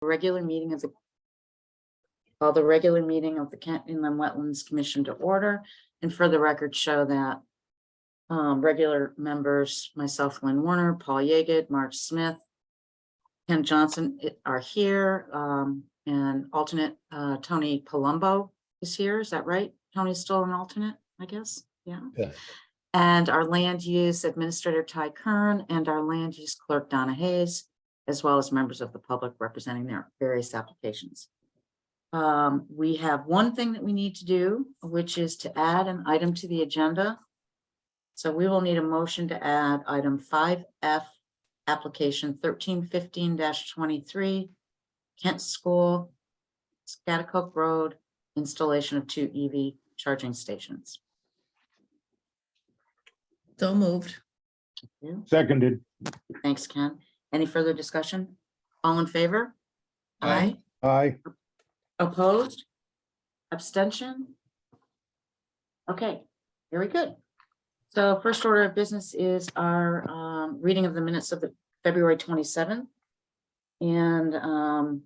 regular meeting of the call the regular meeting of the Kent Inland Wetlands Commission to order, and for the record show that regular members, myself, Lynn Warner, Paul Yeagood, Mark Smith, Ken Johnson are here, and alternate Tony Palumbo is here. Is that right? Tony's still an alternate, I guess. Yeah. And our land use administrator Ty Kern and our land use clerk Donna Hayes, as well as members of the public representing their various applications. We have one thing that we need to do, which is to add an item to the agenda. So we will need a motion to add item 5F, application 1315-23, Kent School, Scatticoke Road, installation of 2 EV charging stations. So moved. Seconded. Thanks, Ken. Any further discussion? All in favor? Aye. Aye. Opposed? Abstention? Okay, very good. So first order of business is our reading of the minutes of the February 27th. And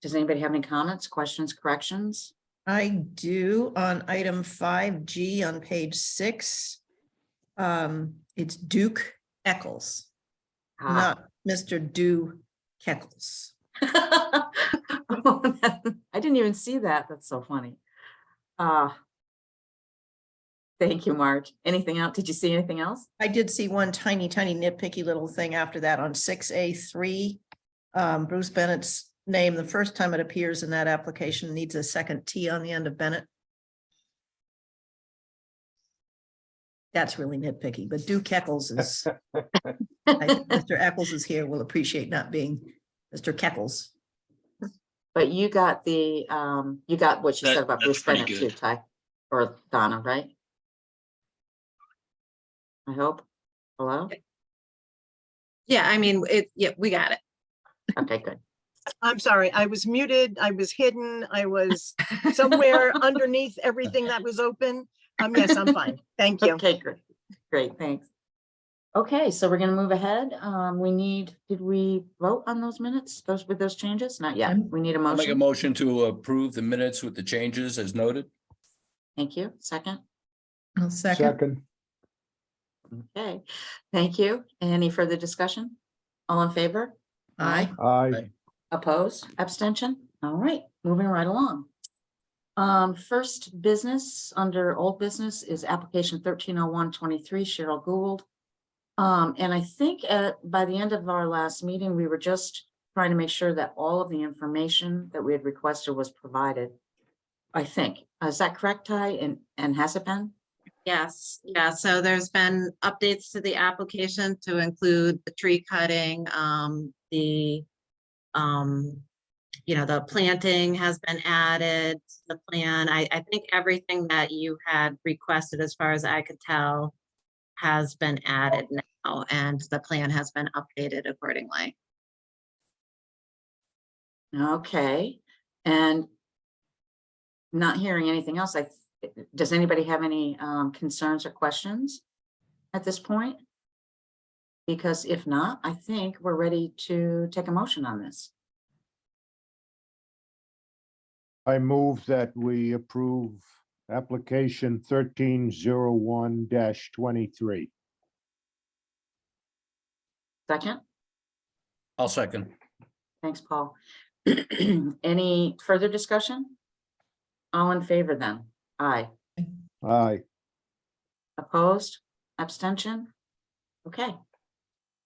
does anybody have any comments, questions, corrections? I do on item 5G on page 6. It's Duke Eccles, not Mr. Do Keckles. I didn't even see that. That's so funny. Thank you, Marge. Anything else? Did you see anything else? I did see one tiny nitpicky little thing after that on 6A3. Bruce Bennett's name, the first time it appears in that application, needs a second T on the end of Bennett. That's really nitpicky, but Duke Eccles is, I think Mr. Eccles is here, will appreciate not being Mr. Keckles. But you got the, you got what you said about Bruce Bennett too, Ty, or Donna, right? I hope. Hello? Yeah, I mean, yeah, we got it. Okay, good. I'm sorry, I was muted, I was hidden, I was somewhere underneath everything that was open. Yes, I'm fine. Thank you. Okay, great. Great, thanks. Okay, so we're gonna move ahead. Did we vote on those minutes, with those changes? Not yet. We need a I'll make a motion. motion to approve the minutes with the changes as noted. Thank you. Second? I'll second. Second. Okay, thank you. Any further discussion? All in favor? Aye. Aye. Opposed? Abstention? All right, moving right along. First business under old business is application 130123, Cheryl Gould. And I think by the end of our last meeting, we were just trying to make sure that all of the information that we had requested was provided. I think, is that correct, Ty? And has it been? Yes, yeah, so there's been updates to the application to include the tree cutting, the planting has been added to the plan. I think everything that you had requested, as far as I could tell, has been added now, and the plan has been updated accordingly. Okay, and not hearing anything else, does anybody have any concerns or questions at this point? Because if not, I think we're ready to take a motion on this. I move that we approve application 1301-23. Second? I'll second. Thanks, Paul. Any further discussion? All in favor then? Aye. Aye. Opposed? Abstention? Okay.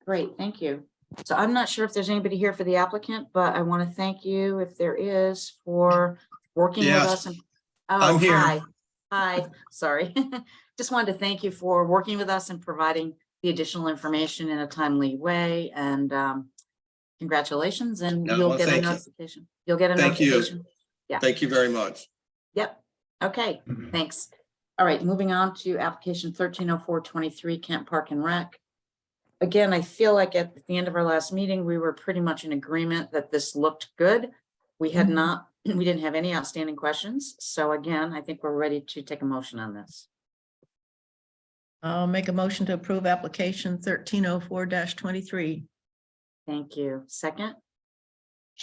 Great, thank you. So I'm not sure if there's anybody here for the applicant, but I want to thank you, if there is, for working with us. And I'm here. Hi, sorry. Just wanted to thank you for working with us and providing the additional information in a timely way. And congratulations, and Yeah, you'll well, get a thank you. notification. You'll get a Thank you. notification. Yeah. Thank you very much. Yep. Okay, thanks. All right, moving on to application 130423, Kent Park and Rec. Again, I feel like at the end of our last meeting, we were pretty much in agreement that this looked good. We didn't have any outstanding questions. So again, I think we're ready to take a motion on this. I'll make a motion to approve application 1304-23. Thank you. Second?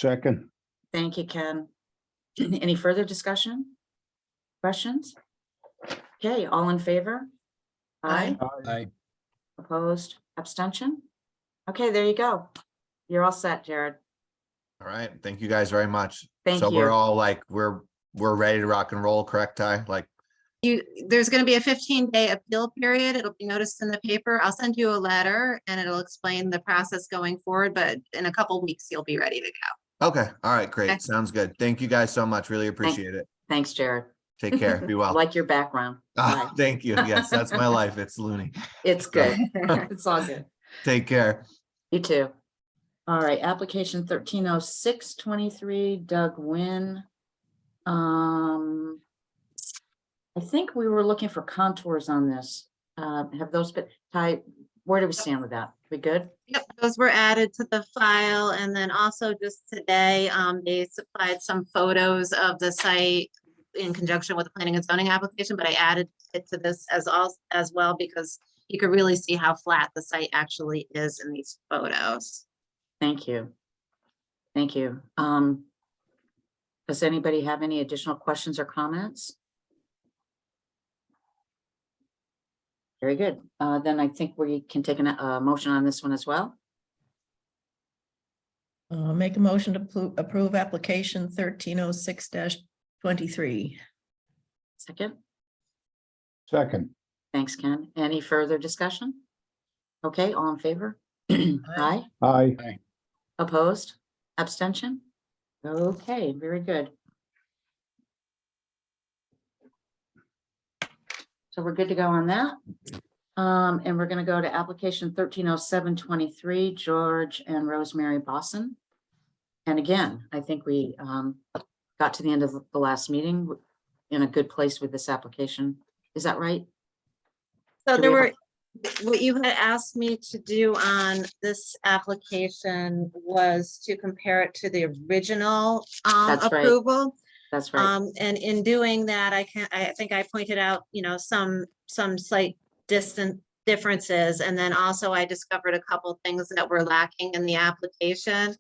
second, Thank you, Ken. Any further discussion? Questions? Okay, all in favor? Aye. Aye. Opposed, abstention? Okay, there you go. You're all set, Jared. All right, thank you guys very much. Thank So we're you. all like, we're ready to rock and roll, correct, Ty? Like, There's gonna be a 15-day appeal period. It'll be noticed in the paper. I'll send you a letter and it'll explain the process going forward, but in a couple weeks, you'll be ready to go. okay, all right, Okay. great, sounds good. Thank you guys so much, really appreciate it. Thanks, Jared. Take care, be I well. like your background. Ah, Bye. thank you, yes, that's my life, it's loony. It's good. It's all good. Take care. You too. All right, application 130623, Doug Wynn. I think we were looking for contours on this. Have those been, Ty, where do we stand with that? We good? Yep, those were added to the file, and then also just today, they supplied some photos of the site in conjunction with the planning and zoning application, but I added it to this as well, because you could really see how flat the site actually is in these photos. Thank you. Thank you. Does anybody have any additional questions or comments? Very good. Then I think we can take a motion on this one as well. Make a motion to approve application 1306-23. Second. second, Thanks, Ken. Any further discussion? Okay, all in favor? Aye. aye, Opposed? Abstention? Okay, very good. So we're good to go on that. And we're gonna go to application 130723, George and Rosemary Bosson. And again, I think we got to the end of the last meeting in a good place with this application. Is that right? So Do there we were, what you had asked me to do on this application was to compare it to the original That's right. approval. That's right. And in doing that, I think I pointed out, some slight distant differences. And then also I discovered a couple things that were lacking in the application.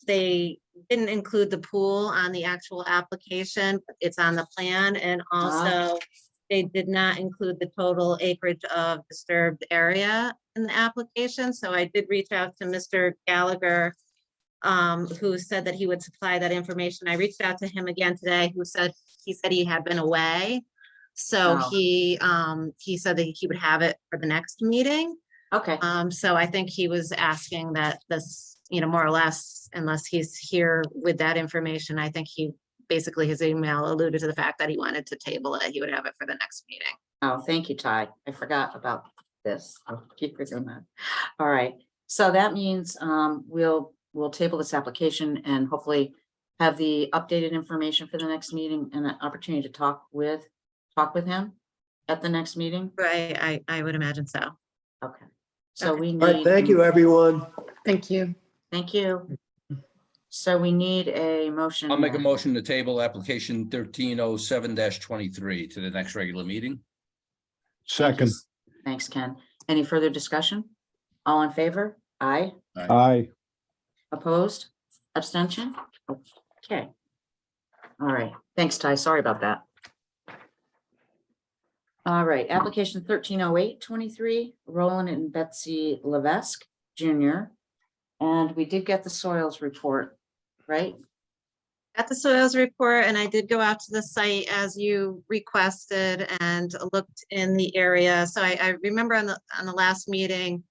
They didn't include the pool on the actual application, but it's on the plan. And also they did not include the total acreage of disturbed area in the application. So I did reach out to Mr. Gallagher, who said that he would supply that information. I reached out to him again today, he said he had been away. So Oh. he said that he would have it for the next meeting. Okay, So I think he was asking that this, more or less, unless he's here with that information, I think basically his email alluded to the fact that he wanted to table it. He would have it for the next meeting. oh, thank you, Ty. I forgot about this. I'll keep forgetting that. All right, so that means we'll table this application and hopefully have the updated information for the next meeting and an opportunity to talk with him at the next meeting. Right, I would imagine so. Okay, so Okay. we All right, need. thank you, everyone. Thank you. Thank you. So we need a motion. I'll make a then. motion to table application 1307-23 to the next regular meeting. Thank you. second, Thanks, Ken. Any further discussion? All in favor? Aye. aye, Opposed? Abstention? Okay. All right. Thanks, Ty. Sorry about that. All right, application 130823, Roland and Betsy Levesque Jr. And we did get the soils report, right? Got the soils report, and I did go out to the site as you requested and looked in the area. So I remember on the last meeting,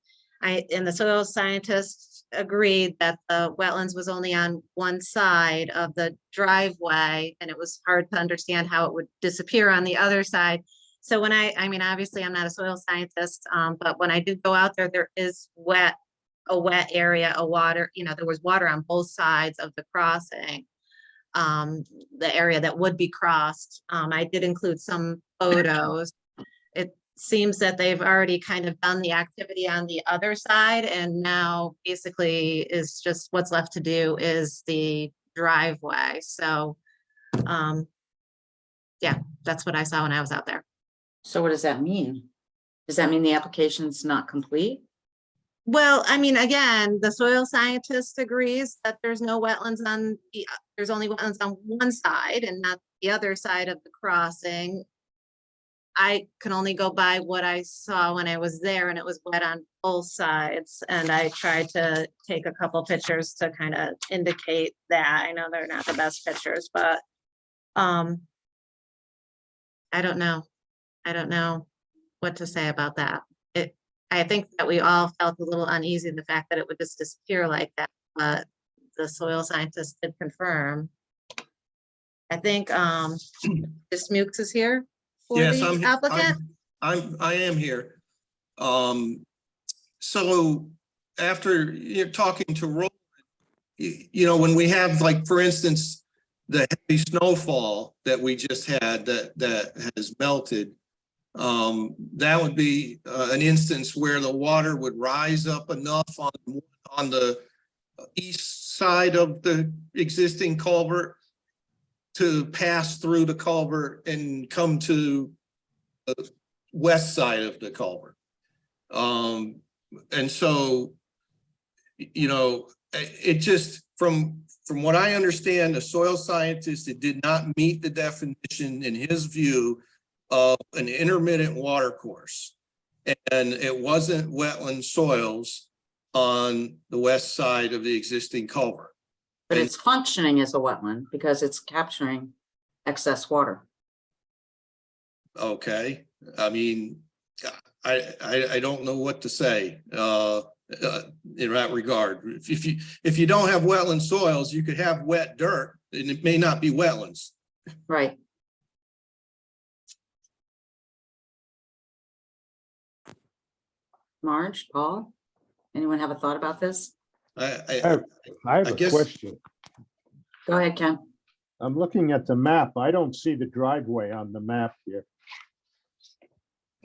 the soil scientists agreed that the wetlands was only on one side of the driveway, and it was hard to understand how it would disappear on the other side. So when I mean, obviously I'm not a soil scientist, but when I did go out there, there is a wet area, water, there was water on both sides of the crossing. The area that would be crossed. I did include some photos. It seems that they've already kind of done the activity on the other side, and now basically is just what's left to do is the driveway. So, yeah, that's what I saw when I was out there. So what does that mean? Does that mean the application's not complete? Well, I mean, again, the soil scientist agrees that there's no wetlands on there's only wetlands on one side and not the other side of the crossing. I can only go by what I saw when I was there, and it was wet on both sides. And I tried to take a couple pictures to kind of indicate that. I know they're not the best pictures, but I don't know. I don't know what to say about that. I think that we all felt a little uneasy in the fact that it would just disappear like that, but the soil scientist did confirm. I think Ms. Mukes is here for Yes, the applicant. I am here. So after you're talking to Roland, you know, when we have, like, for instance, the heavy snowfall that we just had that has melted, that would be an instance where the water would rise up enough on the east side of the existing culvert to pass through the culvert and come to the west side of the culvert. And so, you know, it just, from what I understand, the soil scientist, it did not meet the definition in his view of an intermittent water course. And it wasn't wetland soils on the west side of the existing culvert. But it's functioning as a wetland because it's capturing excess water. Okay, I mean, I don't know what to say in that regard. If you don't have wetland soils, you could have wet dirt and it may not be wetlands. Right. Marge, Paul, anyone have a thought about this? I have I a guess- question. Go ahead, Ken. I'm looking at the map. I don't see the driveway on the map here.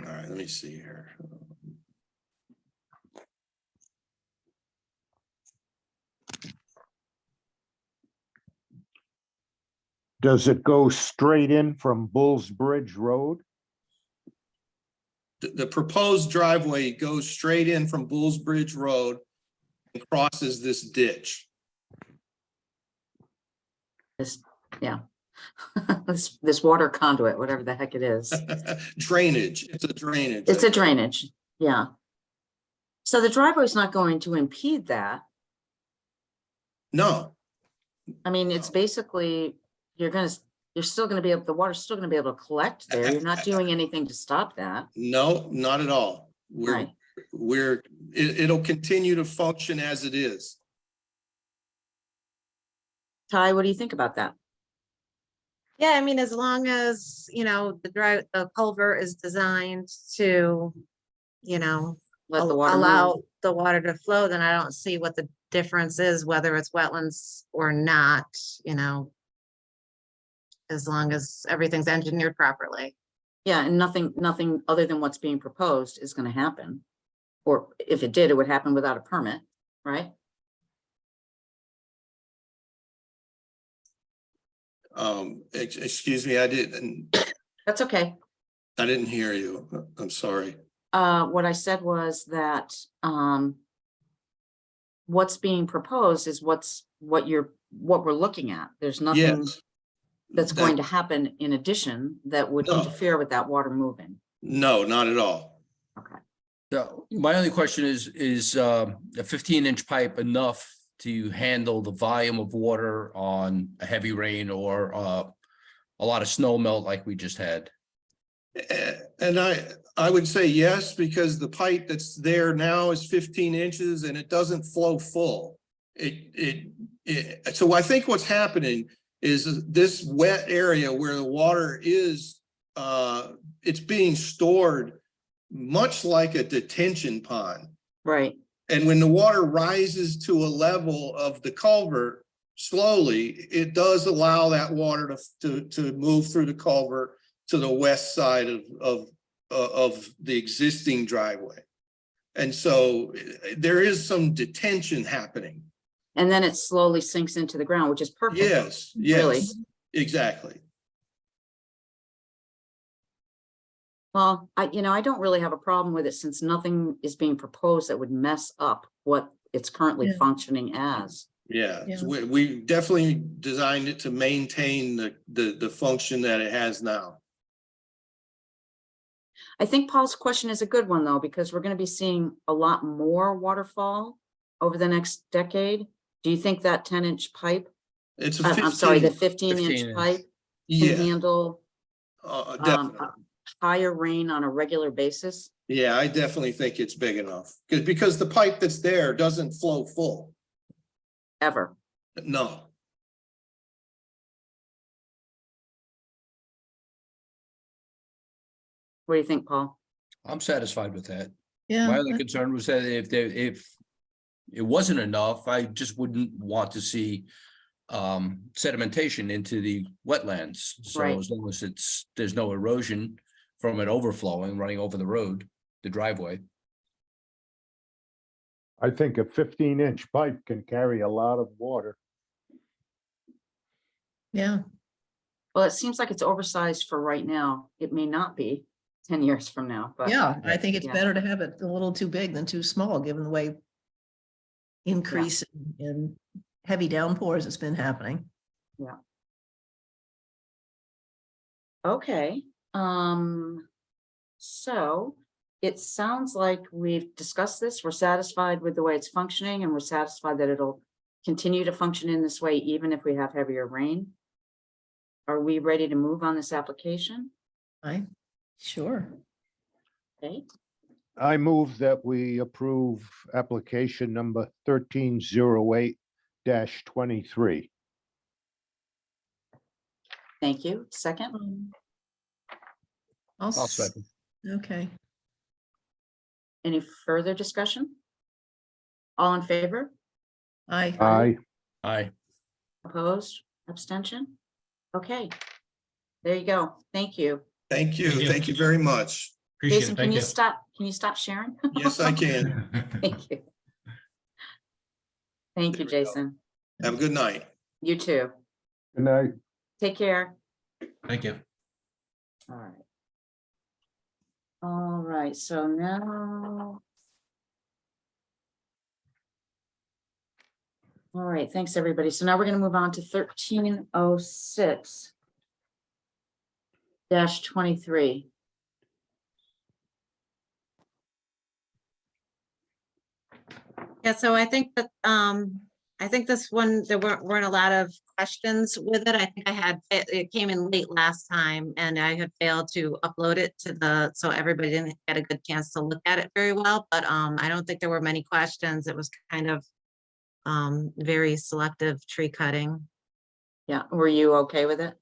All right, let me see here. Does it go straight in from Bulls Bridge Road? The proposed driveway goes straight in from Bulls Bridge Road and crosses this ditch. This, yeah. This water conduit, whatever the heck it is. Drainage, it's a drainage. It's a drainage, yeah. So the driveway's not going to impede that. No, I mean, it's basically, you're still gonna be able, the water's still gonna be able to collect there. You're not doing anything to stop that. no, not at all. Right. It'll continue to function as it is. Ty, what do you think about that? Yeah, I mean, as long as, you know, the culvert is designed to, you know, Let the water allow move. the water to flow, then I don't see what the difference is, whether it's wetlands or not, you know. As long as everything's engineered properly. Yeah, and nothing other than what's being proposed is gonna happen. Or if it did, it would happen without a permit, right? Excuse me, I didn't That's okay. hear you. I'm sorry. What I said was that, what's being proposed is what we're looking at. There's nothing Yes. that's going to happen in addition that would No. interfere with that water moving. No, not at all. Okay. So my only question is a 15-inch pipe enough to handle the volume of water on a heavy rain or a lot of snow melt like we just had? And I would say yes, because the pipe that's there now is 15 inches and it doesn't flow full. So I think what's happening is this wet area where the water is, it's being stored much like a detention pond. Right. And when the water rises to a level of the culvert slowly, it does allow that water to move through the culvert to the west side of the existing driveway. And so there is some detention happening. And then it slowly sinks into the ground, which is perfect. Yes, Really. yes, exactly. Well, I don't really have a problem with it since nothing is being proposed that would mess up what it's currently Yeah. functioning as. Yeah, Yeah. so we definitely designed it to maintain the function that it has now. I think Paul's question is a good one though, because we're going to be seeing a lot more waterfall over the next decade. Do you think that 10-inch pipe, It's a I'm sorry, the 15, 15-inch 15 pipe can yeah, handle definitely. higher rain on a regular basis? Yeah, I definitely think it's big enough, because the pipe that's there doesn't flow full. Ever? No, What do you think, Paul? I'm satisfied with that. Yeah. My only concern was that if it wasn't enough, I just wouldn't want to see sedimentation into the wetlands. So Right. as long as there's no erosion from it overflowing, running over the road, the driveway. I think a 15-inch pipe can carry a lot of water. Yeah. Well, it seems like it's oversized for right now. It may not be 10 years from now, but. Yeah, I think it's yeah. better to have it a little too big than too small, given the way increase in heavy downpours that's been happening. Okay, so it sounds like we've discussed this. We're satisfied with the way it's functioning and we're satisfied that it'll continue to function in this way, even if we have heavier rain. Are we ready to move on this application? Sure. Okay, I move that we approve application number 1308-23. thank you. Second, I'll, I'll second. okay. any further discussion? All in favor? Aye. Aye. Opposed? Abstention? Okay, there you go. Thank you. thank you, thank you very much. Jason, can you stop sharing? Yes, I can. Thank you. Thank you, There we go. Jason. Have a good night. You too. Good night. Take care. Thank you. All right. All right, so now. All right, thanks, everybody. So now we're gonna move on to 1306-23. Yeah, so I think that, I think this one, there weren't a lot of questions with it. I think it came in late last time and I had failed to upload it to so everybody didn't get a good chance to look at it very well, but, I don't think there were many questions. It was kind of, very selective tree cutting. Yeah, were you okay with it?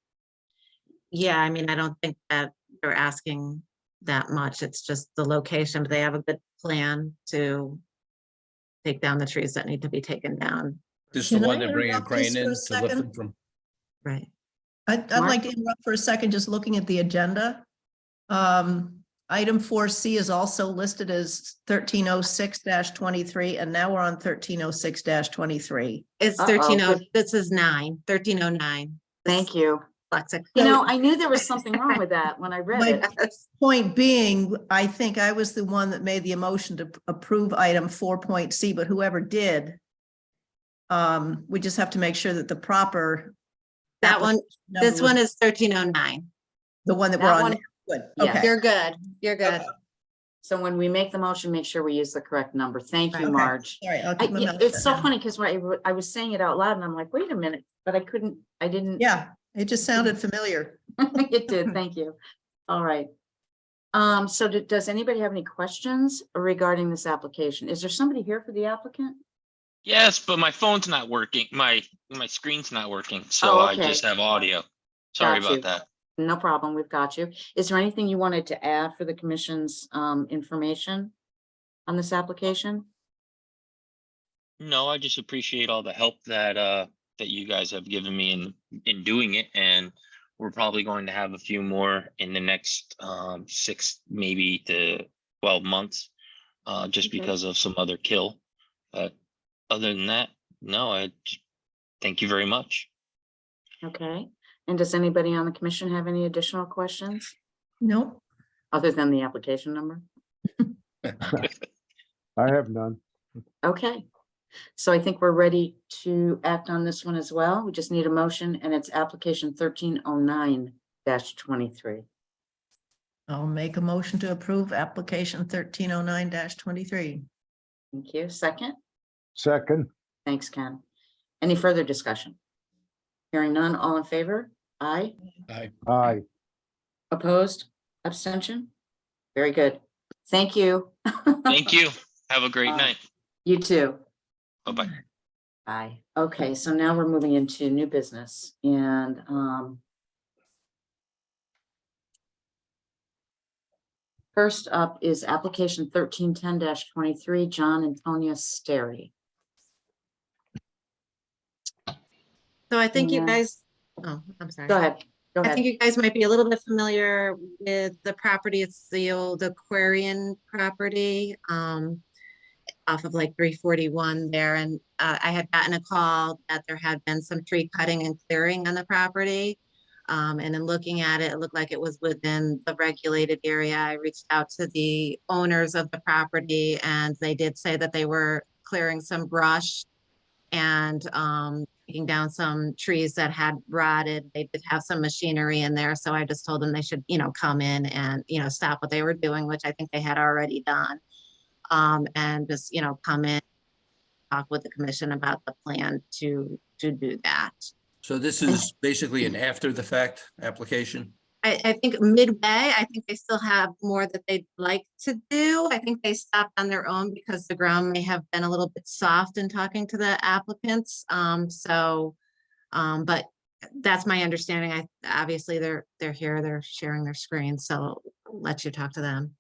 Yeah, I mean, I don't think that they're asking that much. It's just the location, but they have a good plan to take down the trees that need to be taken down. This is the Can I one they're bringing a interrupt crane just for in a to lift second? them from. Right. I'd Mark? like to interrupt for a second, just looking at the agenda. Item 4C is also listed as 1306-23, and now we're on 1306-23. It's Uh-oh, 1309, good. this is 1309. Thank you. Dyslexic. You know, I knew there was something wrong with that when I read My- it. Yes. Point being, I think I was the one that made the motion to approve item 4.C, but whoever did, we just have to make sure that the proper. That one, number this was one is 1309. the one that we're That on. one- now. Good, Yes. okay. You're good, you're good. So when we make the motion, make sure we use the correct number. Thank you, Okay. Marge. All right, I'll keep my mouth It's shut so now. funny because I was saying it out loud and I'm like, wait a minute, but I didn't. Yeah, it just sounded familiar. It did, thank you. All right. So does anybody have any questions regarding this application? Is there somebody here for the applicant? Yes, but my phone's not working. My screen's not working, so Oh, I okay. just have audio. Sorry Got you. about that. No problem, we've got you. Is there anything you wanted to add for the commission's information on this application? No, I just appreciate all the help that you guys have given me in doing it, and we're probably going to have a few more in the next 6 maybe to 12 months, just Okay. because of some other kill. But other than that, no, thank you very much. Okay, and does anybody on the commission have any additional questions? Nope. other than the application number? I have none. Okay, so I think we're ready to act on this one as well. We just need a motion, and it's application 1309-23. I'll make a motion to approve application 1309-23. Thank you. Second? Second, Thanks, Ken. Any further discussion? Hearing none, all in favor? Aye. aye. Opposed? Abstention? Very good. Thank you. Thank you. Have a great Bye. night. You too. Bye-bye. Bye. Okay, so now we're moving into new business and first up is application 1310-23, John Antonia Sterry. So I think you Yeah. guys, oh, I'm sorry. Go ahead. Go I think ahead. you guys might be a little bit familiar with the property. It's the old Aquarian property, off of like 341 there. And I had gotten a call that there had been some tree cutting and clearing on the property. And in looking at it, it looked like it was within the regulated area. I reached out to the owners of the property and they did say that they were clearing some brush and taking down some trees that had rotted. They did have some machinery in there. So I just told them they should, come in and, stop what they were doing, which I think they had already done. And just, come in, talk with the commission about the plan to do that. So this is basically an after the fact application? I think midway, I think they still have more that they'd like to do. I think they stopped on their own because the ground may have been a little bit soft in talking to the applicants. But that's my understanding. Obviously they're here, they're sharing their screen, so I'll let you talk to them.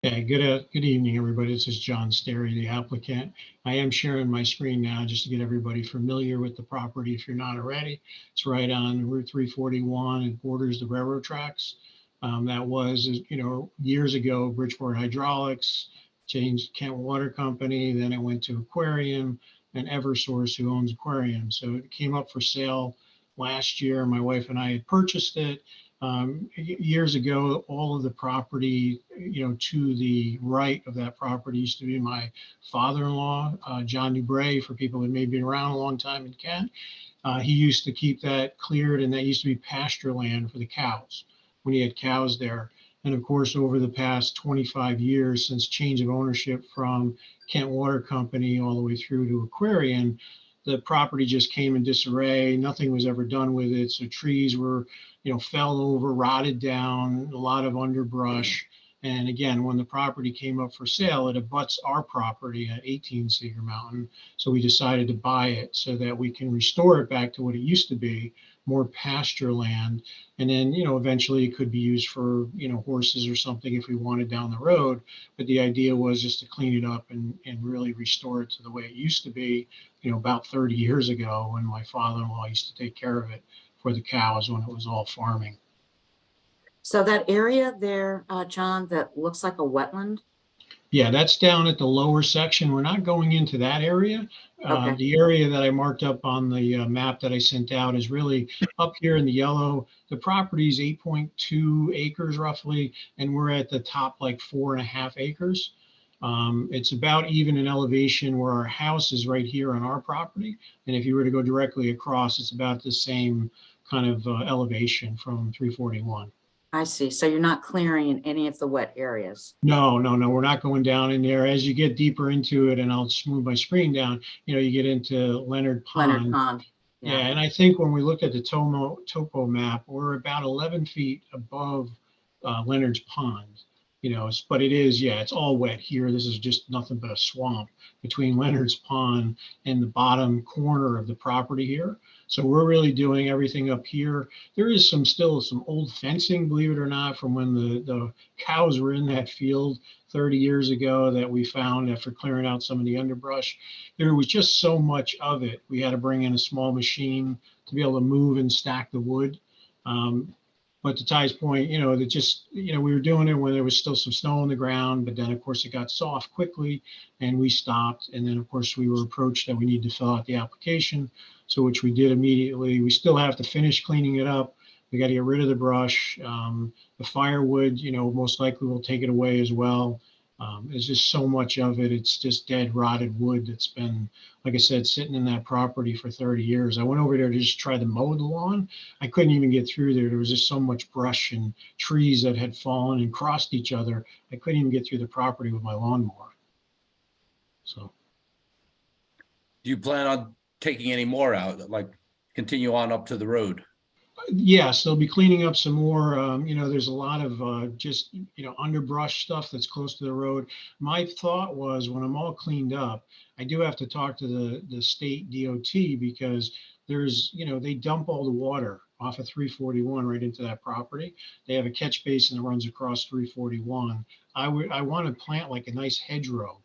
Yeah, good evening, everybody. This is John Sterry, the applicant. I am sharing my screen now just to get everybody familiar with the property if you're not already. It's right on Route 341 and borders the railroad tracks. That was, years ago, Bridgeport Hydraulics, changed Kent Water Company, then it went to Aquarium and Eversource, who owns Aquarium. So it came up for sale last year. My wife and I had purchased it. Years ago, all of the property, to the right of that property used to be my father-in-law, John Dubray, for people that may have been around a long time in Kent. He used to keep that cleared, and that used to be pasture land for the cows when he had cows there. And of course, over the past 25 years, since change of ownership from Kent Water Company all the way through to Aquarium, the property just came in disarray. Nothing was ever done with it. So trees were, fell over, rotted down, a lot of underbrush. And again, when the property came up for sale, it abuts our property at 18 Cedar Mountain. So we decided to buy it so that we can restore it back to what it used to be, more pasture land. And then, eventually it could be used for, horses or something if we wanted down the road. But the idea was just to clean it up and really restore it to the way it used to be, about 30 years ago when my father-in-law used to take care of it for the cows when it was all farming. So that area there, John, that looks like a wetland. Yeah, that's down at the lower section. We're not going into that area. Okay. The area that I marked up on the map that I sent out is really up here in the yellow. The property is 8.2 acres roughly, and we're at the top like 4.5 acres. It's about even in elevation where our house is right here on our property. And if you were to go directly across, it's about the same kind of elevation from 341. I see. So you're not clearing in any of the wet areas. No, we're not going down in there. As you get deeper into it, and I'll just move my screen down, you get into Leonard Pond. Leonard Pond. Yeah, and I think when we look at the topo map, we're about 11 feet above Leonard's Pond. But it is, it's all wet here. This is just nothing but a swamp between Leonard's Pond and the bottom corner of the property here. So we're really doing everything up here. There is still some old fencing, believe it or not, from when the cows were in that field 30 years ago that we found after clearing out some of the underbrush. There was just so much of it. We had to bring in a small machine to be able to move and stack the wood. But to Ty's point, that just, we were doing it when there was still some snow on the ground, but then of course it got soft quickly and we stopped. And then of course we were approached that we need to fill out the application. So which we did immediately. We still have to finish cleaning it up, We got to get rid of the brush. The firewood, most likely will take it away as well. There's just so much of it. It's just dead rotted wood that's been, like I said, sitting in that property for 30 years. I went over there to just try to mow the lawn. I couldn't even get through there. There was just so much brush and trees that had fallen and crossed each other. I couldn't even get through the property with my lawnmower. So. Do you plan on taking any more out, like continue on up to the road? Yes, they'll be cleaning up some more. There's a lot of just, underbrush stuff that's close to the road. My thought was when I'm all cleaned up, I do have to talk to the state DOT because there's, they dump all the water off of 341 right into that property. They have a catch basin that runs across 341. I want to plant like a nice hedgerow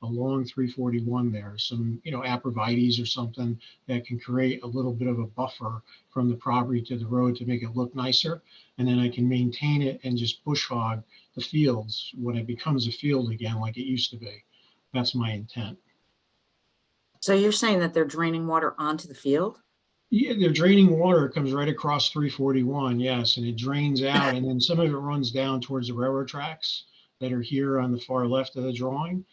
along 341 there, some, aprovites or something that can create a little bit of a buffer from the property to the road to make it look nicer. And then I can maintain it and just bush hog the fields when it becomes a field again, like it used to be. That's my intent. So you're saying that they're draining water onto the field? Yeah, they're draining water. It comes right across 341. Yes. And it drains out. And then some of it runs down towards the railroad tracks that are here on the far left of the drawing.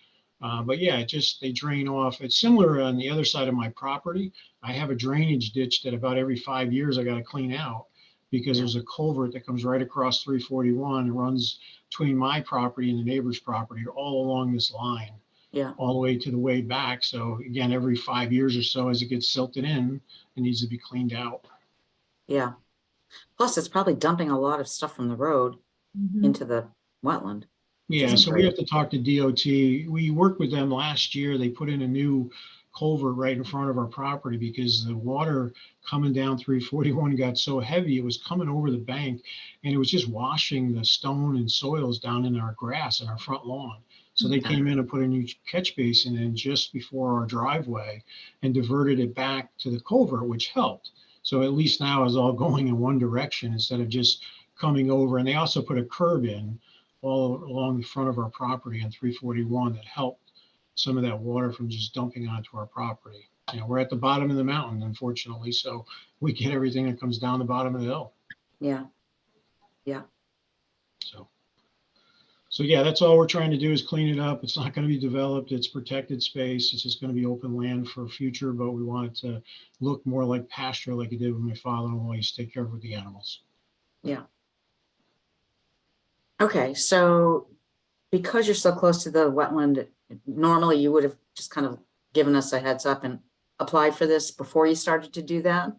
But yeah, they drain off. It's similar on the other side of my property. I have a drainage ditch that about every 5 years I got to clean out because there's a culvert that comes right across 341 and runs between my property and the neighbor's property all along this line. Yeah. All the way to the way back. So again, every 5 years or so, as it gets silted in, it needs to be cleaned out. Yeah. Plus, it's probably dumping a lot of stuff from the road into the wetland. Yeah, so we have to talk to DOT. We worked with them last year. They put in a new culvert right in front of our property because the water coming down 341 got so heavy, it was coming over the bank and it was just washing the stone and soils down in our grass in our front lawn. So they came in and put a new catch basin in just before our driveway and diverted it back to the culvert, which helped. So at least now it's all going in one direction instead of just coming over. And they also put a curb in all along the front of our property on 341 that helped some of that water from just dumping onto our property. We're at the bottom of the mountain, unfortunately, so we get everything that comes down the bottom of the hill. Yeah. Yeah. So yeah, that's all we're trying to do is clean it up. It's not going to be developed. It's protected space. It's just going to be open land for future, but we want it to look more like pasture like it did when my father-in-law used to take care of the animals. Yeah. Okay, so because you're so close to the wetland, normally you would have just kind of given us a heads up and applied for this before you started to do that.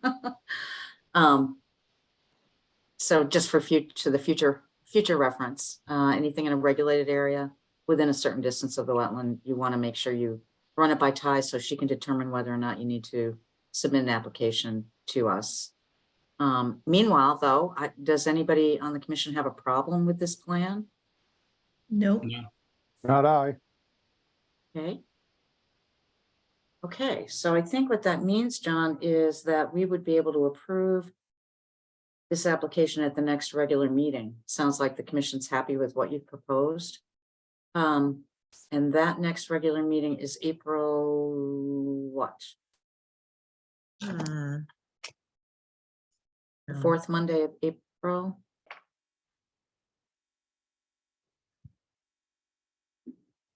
So just for future reference, anything in a regulated area within a certain distance of the wetland, you want to make sure you run it by Ty so she can determine whether or not you need to submit an application to us. Meanwhile, though, does anybody on the commission have a problem with this plan? Nope. Not I. Okay. Okay, so I think what that means, John, is that we would be able to approve this application at the next regular meeting. Sounds like the commission's happy with what you've proposed. And that next regular meeting is April what? The fourth Monday of April.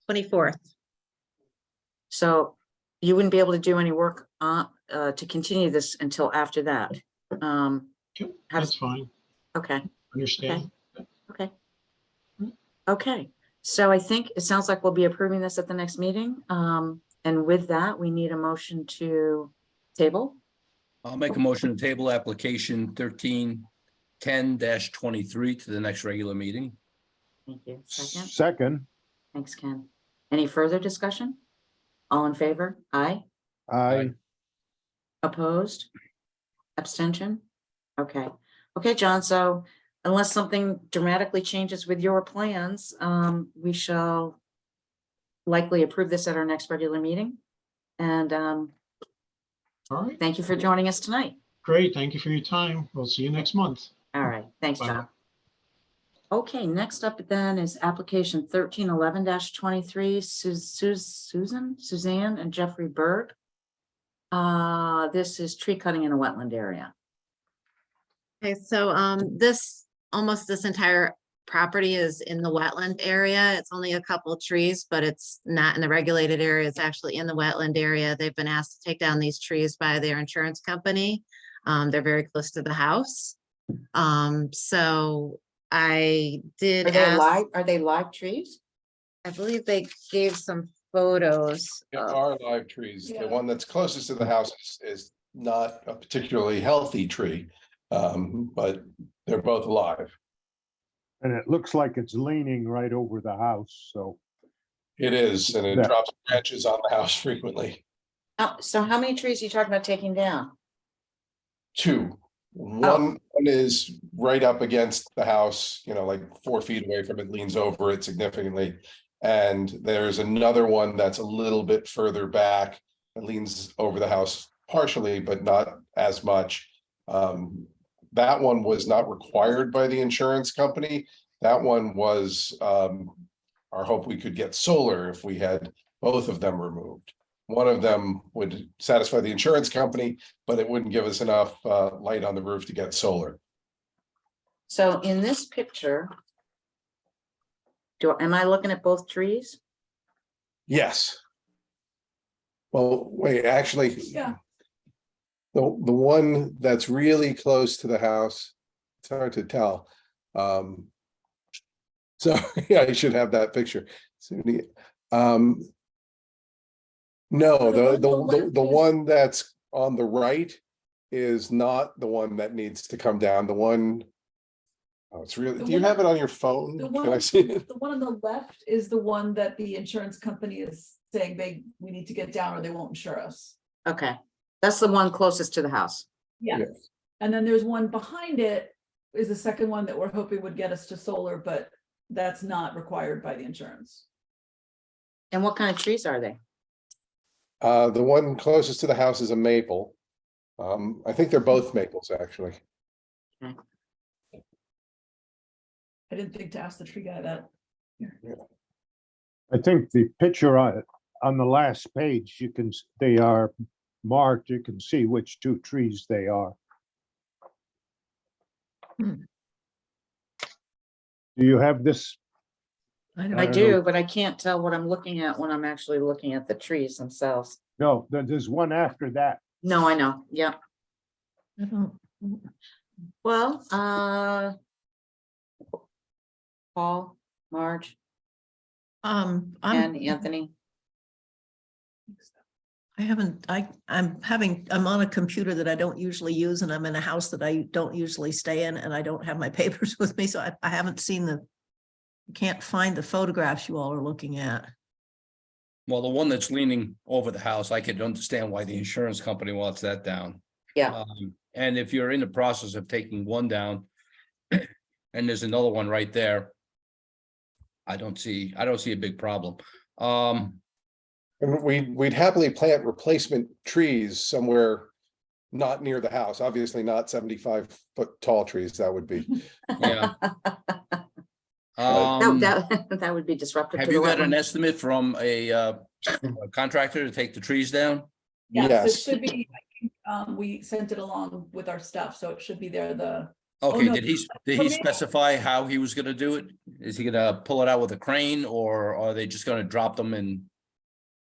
Twenty-fourth. So you wouldn't be able to do any work to continue this until after that. Yep, How that's does- fine. Okay, Understand. okay. Okay, so I think it sounds like we'll be approving this at the next meeting. And with that, we need a motion to table. I'll make a motion to table application 1310-23 to the next regular meeting. Thank you. Second, Second, thanks, Ken. Any further discussion? All in favor? Aye. I, Opposed? Abstention? Okay. Okay, John, so unless something dramatically changes with your plans, we shall likely approve this at our next regular meeting. And All right, thank you for joining us tonight. great. Thank you for your time. We'll see you next month. All right, thanks, Bye. John. Okay, next up then is application 1311-23, Suzanne and Jeffrey Berg. This is tree cutting in a wetland area. Okay, so almost this entire property is in the wetland area. It's only a couple of trees, but it's not in the regulated area. It's actually in the wetland area. They've been asked to take down these trees by their insurance company. They're very close to the house. So I did ask, Are they live trees? I believe they gave some photos. There of- are live trees. Yeah. The one that's closest to the house is not a particularly healthy tree. But they're both alive. And it looks like it's leaning right over the house, so. It is, and it Yeah. drops branches on the house frequently. So how many trees are you talking about taking down? Two. One is right up against the house, like 4 feet away from it, leans over it significantly. And there's another one that's a little bit further back and leans over the house partially, but not as much. That one was not required by the insurance company. That one was our hope we could get solar if we had both of them removed. One of them would satisfy the insurance company, but it wouldn't give us enough light on the roof to get solar. So in this picture, am I looking at both trees? Yes. Well, wait, actually. Yeah. The one that's really close to the house, it's hard to tell. So yeah, I should have that picture. No, the one that's on the right is not the one that needs to come down. The one. Oh, it's really, do you have it on your phone? Can I see it? The one on the left is the one that the insurance company is saying we need to get down or they won't insure us. Okay, that's the one closest to the house. Yeah. Yes. And then there's one behind it is the second one that we're hoping would get us to solar, but that's not required by the insurance. And what kind of trees are they? The one closest to the house is a maple. I think they're both maples, actually. I didn't think to ask the tree guy that. I think the picture on the last page, they are marked, you can see which two trees they are. Hmm. Do you have this? I don't I don't do, know. but I can't tell what I'm looking at when I'm actually looking at the trees themselves. No, there's one after that. No, I know, yeah. I don't. Well, Paul, Marge, I'm and Anthony. I'm on a computer that I don't usually use and I'm in a house that I don't usually stay in and I don't have my papers with me. So I haven't seen can't find the photographs you all are looking at. Well, the one that's leaning over the house, I could understand why the insurance company wants that down. Yeah, And if you're in the process of taking one down and there's another one right there, I don't see a big problem. And we'd happily plant replacement trees somewhere not near the house, obviously not 75-foot tall trees, that would be. Yeah. that would be disruptive. Have to you the got an wetland. estimate from a contractor to take the trees down? Yeah, so it Yes. should be, I think, we sent it along with our stuff, so it should be there, Okay, no, did he for me- specify how he was gonna do it? Is he gonna pull it out with a crane or are they just gonna drop them in?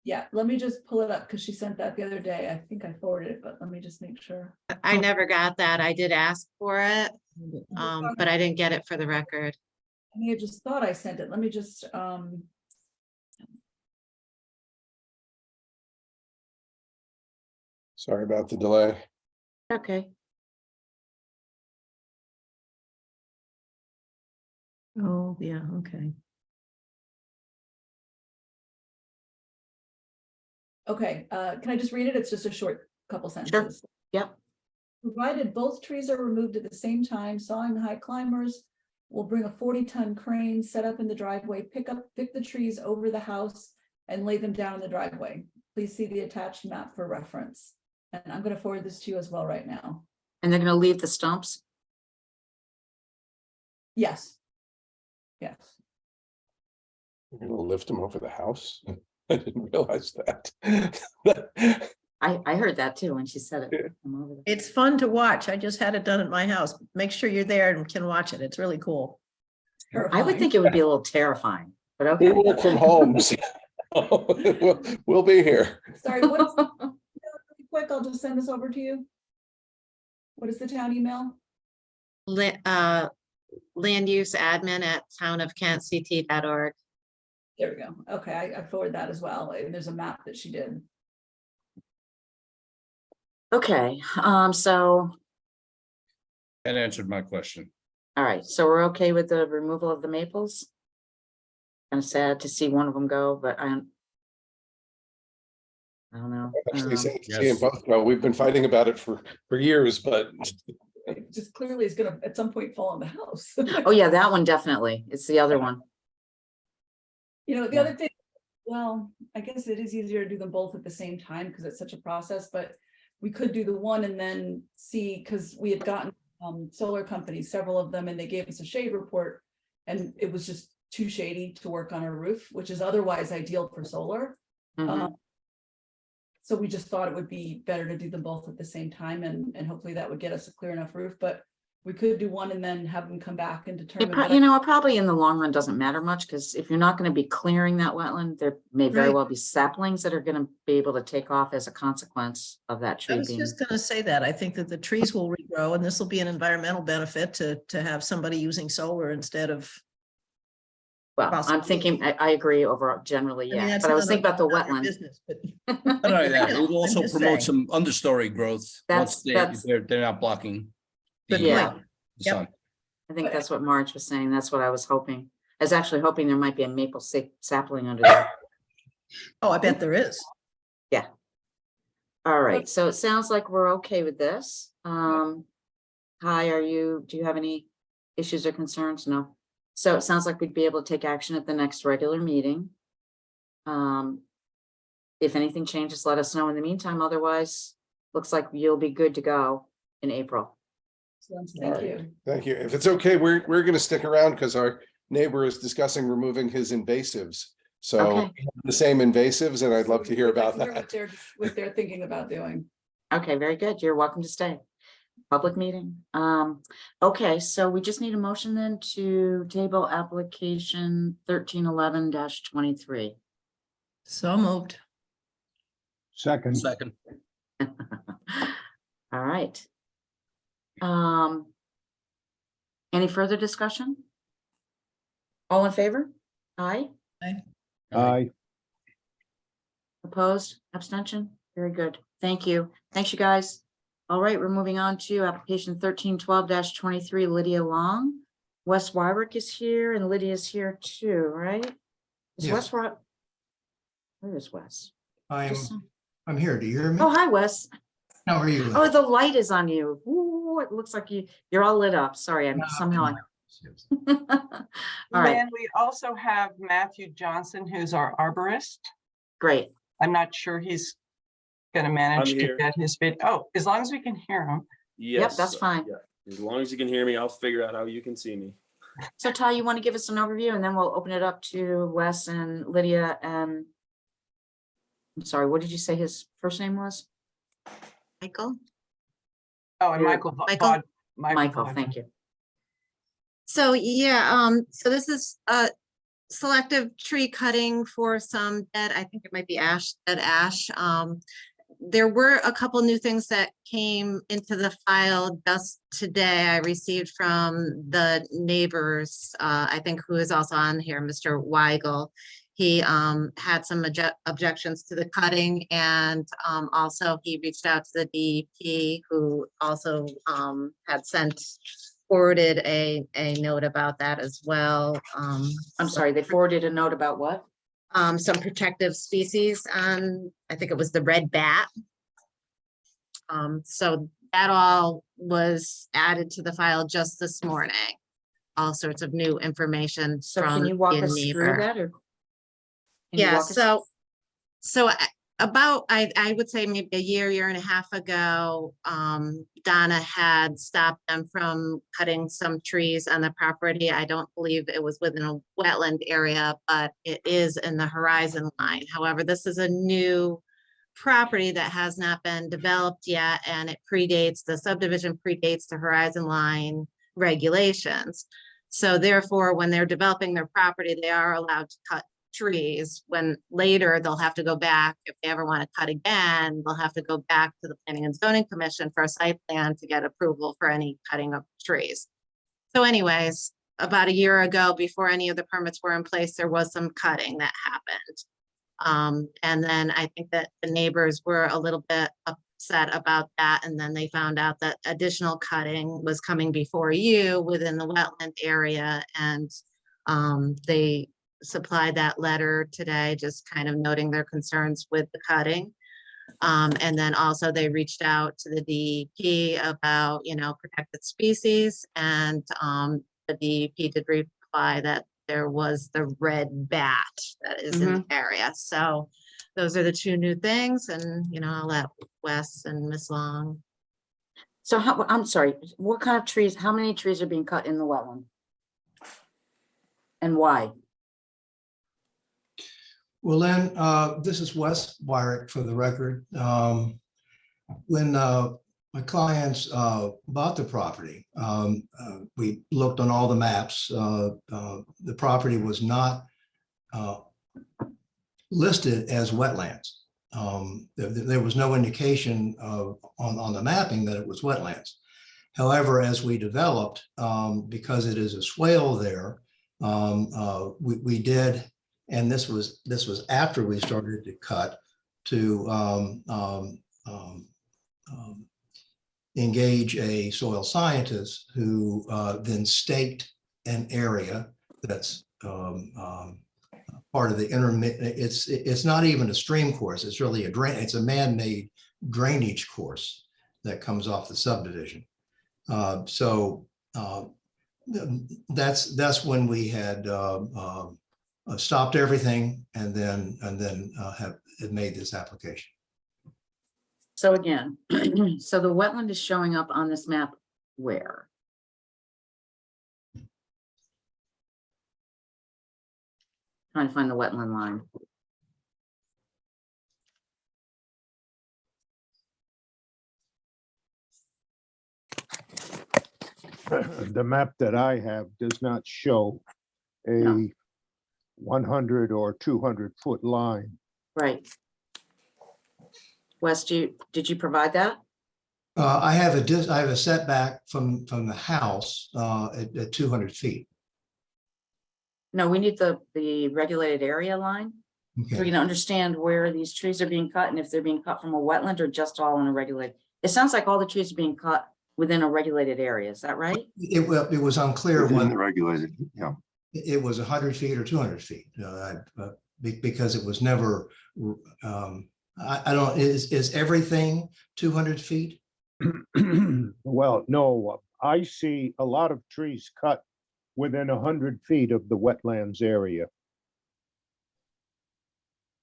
yeah, let me just pull it up, because she sent that the other day, I think I forwarded it, but let me just make sure. I never got that. I did ask for it, but I didn't get it for the record. I may have just thought I sent it, let me just, Sorry about the delay. Okay, Oh, yeah, okay. okay, can I just read it? It's just a short couple sentences. yep. Provided both trees are removed at the same time, sawing the high climbers will bring a 40-ton crane set up in the driveway, pick the trees over the house and lay them down in the driveway. Please see the attached map for reference. And I'm going to forward this to you as well right now. And they're gonna leave the stumps? Yes. Yes. You're gonna lift them over the house? I didn't realize that. I heard that too when she said it. I'm over there. It's fun to watch. I just had it done at my house. Make sure you're there and can watch it. It's really cool. I would think it would be a little terrifying, but We okay. work from home. So we'll be here. Sorry, what's, really quick, I'll just send this over to you. What is the town email? Land use admin at townofkentct.org. There we go. Okay, I forwarded that as well. And there's a map that she did. Okay, so, That answered my question. all right, so we're okay with the removal of the maples? Kind of sad to see one of them go, but I don't know. Actually, sad to see yes. them both go. We've been fighting about it for years, but It just clearly is gonna at some point fall on the house. Oh, yeah, that one definitely. It's the other one. You know, the Yeah. other thing, well, I guess it is easier to do them both at the same time because it's such a process, but we could do the one and then see, because we had gotten solar companies, several of them, and they gave us a shade report. And it was just too shady to work on our roof, which is otherwise ideal for solar. Mhm. So we just thought it would be better to do them both at the same time and hopefully that would get us a clear enough roof, but we could do one and then have them come back and It determine. pro- what you know, it probably in the long run doesn't matter much, because if you're not gonna be clearing that wetland, there may very Right. well be saplings that are gonna be able to take off as a consequence of that I tree was being. just gonna say that. I think that the trees will regrow and this will be an environmental benefit to have somebody using solar instead of. Well, I'm possibly. thinking, I agree overall, generally, I mean, yeah, that's but I was none of- thinking about the none of your wetland. business, but- Not only that, it would I'm also just promote saying. some understory growth. Once That's- they're not blocking. Good the, point. the Yep. sun. I think that's what Marge was saying. That's what I was hoping. I was actually hoping there might be a maple sapling under there. Oh, I bet there is. All right, so it sounds like we're okay with this. Hi, do you have any issues or concerns? No. So it sounds like we'd be able to take action at the next regular meeting. If anything changes, let us know in the meantime. Otherwise, looks like you'll be good to go in April. Thank you. thank you. If it's okay, we're going to stick around because our neighbor is discussing removing his invasives. So Okay. the same invasives, and I'd love to hear We'd like about to hear that. what they're thinking about doing. Okay, very good. You're welcome to stay. Public meeting. Okay, so we just need a motion then to table application 1311-23. So moved. Second, Second, All right. Any further discussion? All in favor? Aye. aye, Opposed? Abstention? Very good. Thank you. Thanks, you guys. All right, we're moving on to application 1312-23, Lydia Long. Wes Wyrick is here and Lydia's here too, right? Is Yes. Wes? Where is Wes? Just- I'm here. Do you hear me? Oh, hi, Wes. How are you? Oh, the light is on you. Ooh, it looks like you're all lit up. Sorry, I'm somehow. All right, And we also have Matthew Johnson, who's our arborist. great. I'm not sure he's gonna manage I'm to here. get his bid. Oh, as long as we can hear him. Yes. that's fine. yeah. As long as you can hear me, I'll figure out how you can see me. So Ty, you want to give us an overview and then we'll open it up to Wes and Lydia and. I'm sorry, what did you say his first name was? Michael? Oh, and Yeah. Michael. Michael? Michael, thank you. So so this is selective tree cutting for some dead, I think it might be dead ash. There were a couple new things that came into the file just today. I received from the neighbors, I think who is also on here, Mr. Weigel. He had some objections to the cutting, and also he reached out to the DEP, who also had forwarded a note about that as well. I'm sorry, they forwarded a note about what? Some protective species on, I think it was the red bat. So that all was added to the file just this morning. All sorts of new information So from can you walk the us through neighbor. that or? Can you Yeah, walk us- about, I would say maybe a year and a half ago, Donna had stopped them from cutting some trees on the property. I don't believe it was within a wetland area, but it is in the horizon line. However, this is a new property that has not been developed yet, and it predates, the subdivision predates the horizon line regulations. So therefore, when they're developing their property, they are allowed to cut trees. When later they'll have to go back, if they ever want to cut again, they'll have to go back to the Planning and Zoning Commission for a site plan to get approval for any cutting of trees. So anyways, about a year ago, before any of the permits were in place, there was some cutting that happened. And then I think that the neighbors were a little bit upset about that. And then they found out that additional cutting was coming before you within the wetland area. And they supplied that letter today, just kind of noting their concerns with the cutting. And then also they reached out to the DEP about, protected species, and the DEP did reply that there was the red bat that is in the area. So those are the two new things, and I'll let Wes and Miss Long. So I'm sorry, what kind of trees, how many trees are being cut in the wetland? And why? Well, then, this is Wes Wyrick for the record. When my clients bought the property, we looked on all the maps. The property was not listed as wetlands. There was no indication on the mapping that it was wetlands. However, as we developed, because it is a swale there, we did. And this was after we started to cut, to engage a soil scientist who then staked an area that's part of the intermittent. It's not even a stream course. It's really it's a man-made drainage course that comes off the subdivision. So that's when we had stopped everything and then have made this application. So again, so the wetland is showing up on this map where? Trying to find the wetland line. The map that I have does not show a 100 or 200 foot line. Right. Wes, did you provide that? I have a setback from the house at 200 feet. No, we need the regulated area line. So we can understand where these trees are being cut and if they're being cut from a wetland or just all in a regulated. It sounds like all the trees are being cut within a regulated area. Is that right? It was unclear whether regulated. Yeah. It was 100 feet or 200 feet because it was never. I don't. Is everything 200 feet? Well, no. I see a lot of trees cut within 100 feet of the wetlands area.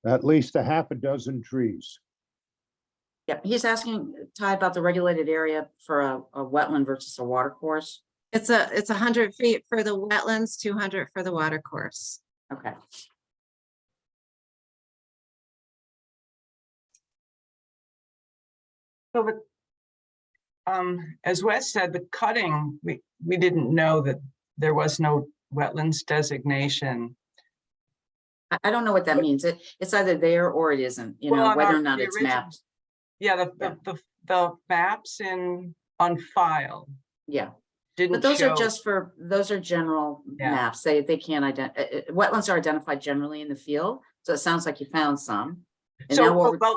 At least a half a dozen trees. Yeah, he's asking Ty about the regulated area for a wetland versus a water course. It's 100 feet for the wetlands, 200 for the water course. Okay. So, but, as Wes said, the cutting, we didn't know that there was no wetlands designation. I don't know what that means. It's either there or it isn't, whether or not it's mapped. Yeah, the maps on file. Yeah. Didn't But those show. are those are general maps. They can't identify, wetlands are identified generally in the field. So it sounds like you found some. And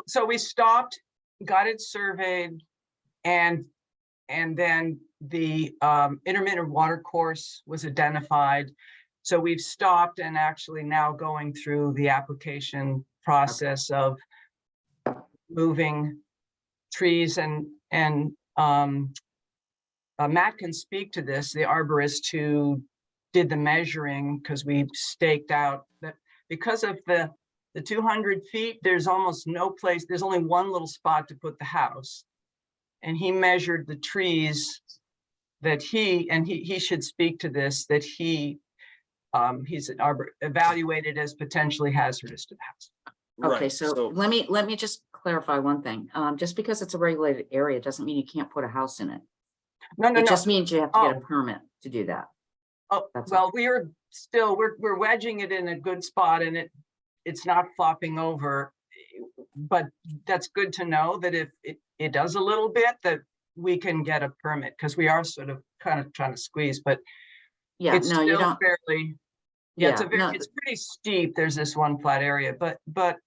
So we stopped, got it surveyed, and then the intermittent water course was identified. So we've stopped and actually now going through the application process of moving trees and Matt can speak to this, the arborist who did the measuring, because we staked out that because of the 200 feet, there's almost no place, there's only one little spot to put the house. And he measured the trees that he should speak to this, that he's an evaluated as potentially hazardous to the house. Okay, Right, so so, let me just clarify one thing. Just because it's a regulated area doesn't mean you can't put a house in it. No, no, It no. just means you have to get a Oh. permit to do that. Oh, That's well, we're wedging it in a good spot and it's not flopping over. But that's good to know that if it does a little bit, that we can get a permit, because we are sort of kind of trying to squeeze, but Yeah, it's no, you still don't. fairly, Yeah, no, it's pretty steep. There's this one flat area, but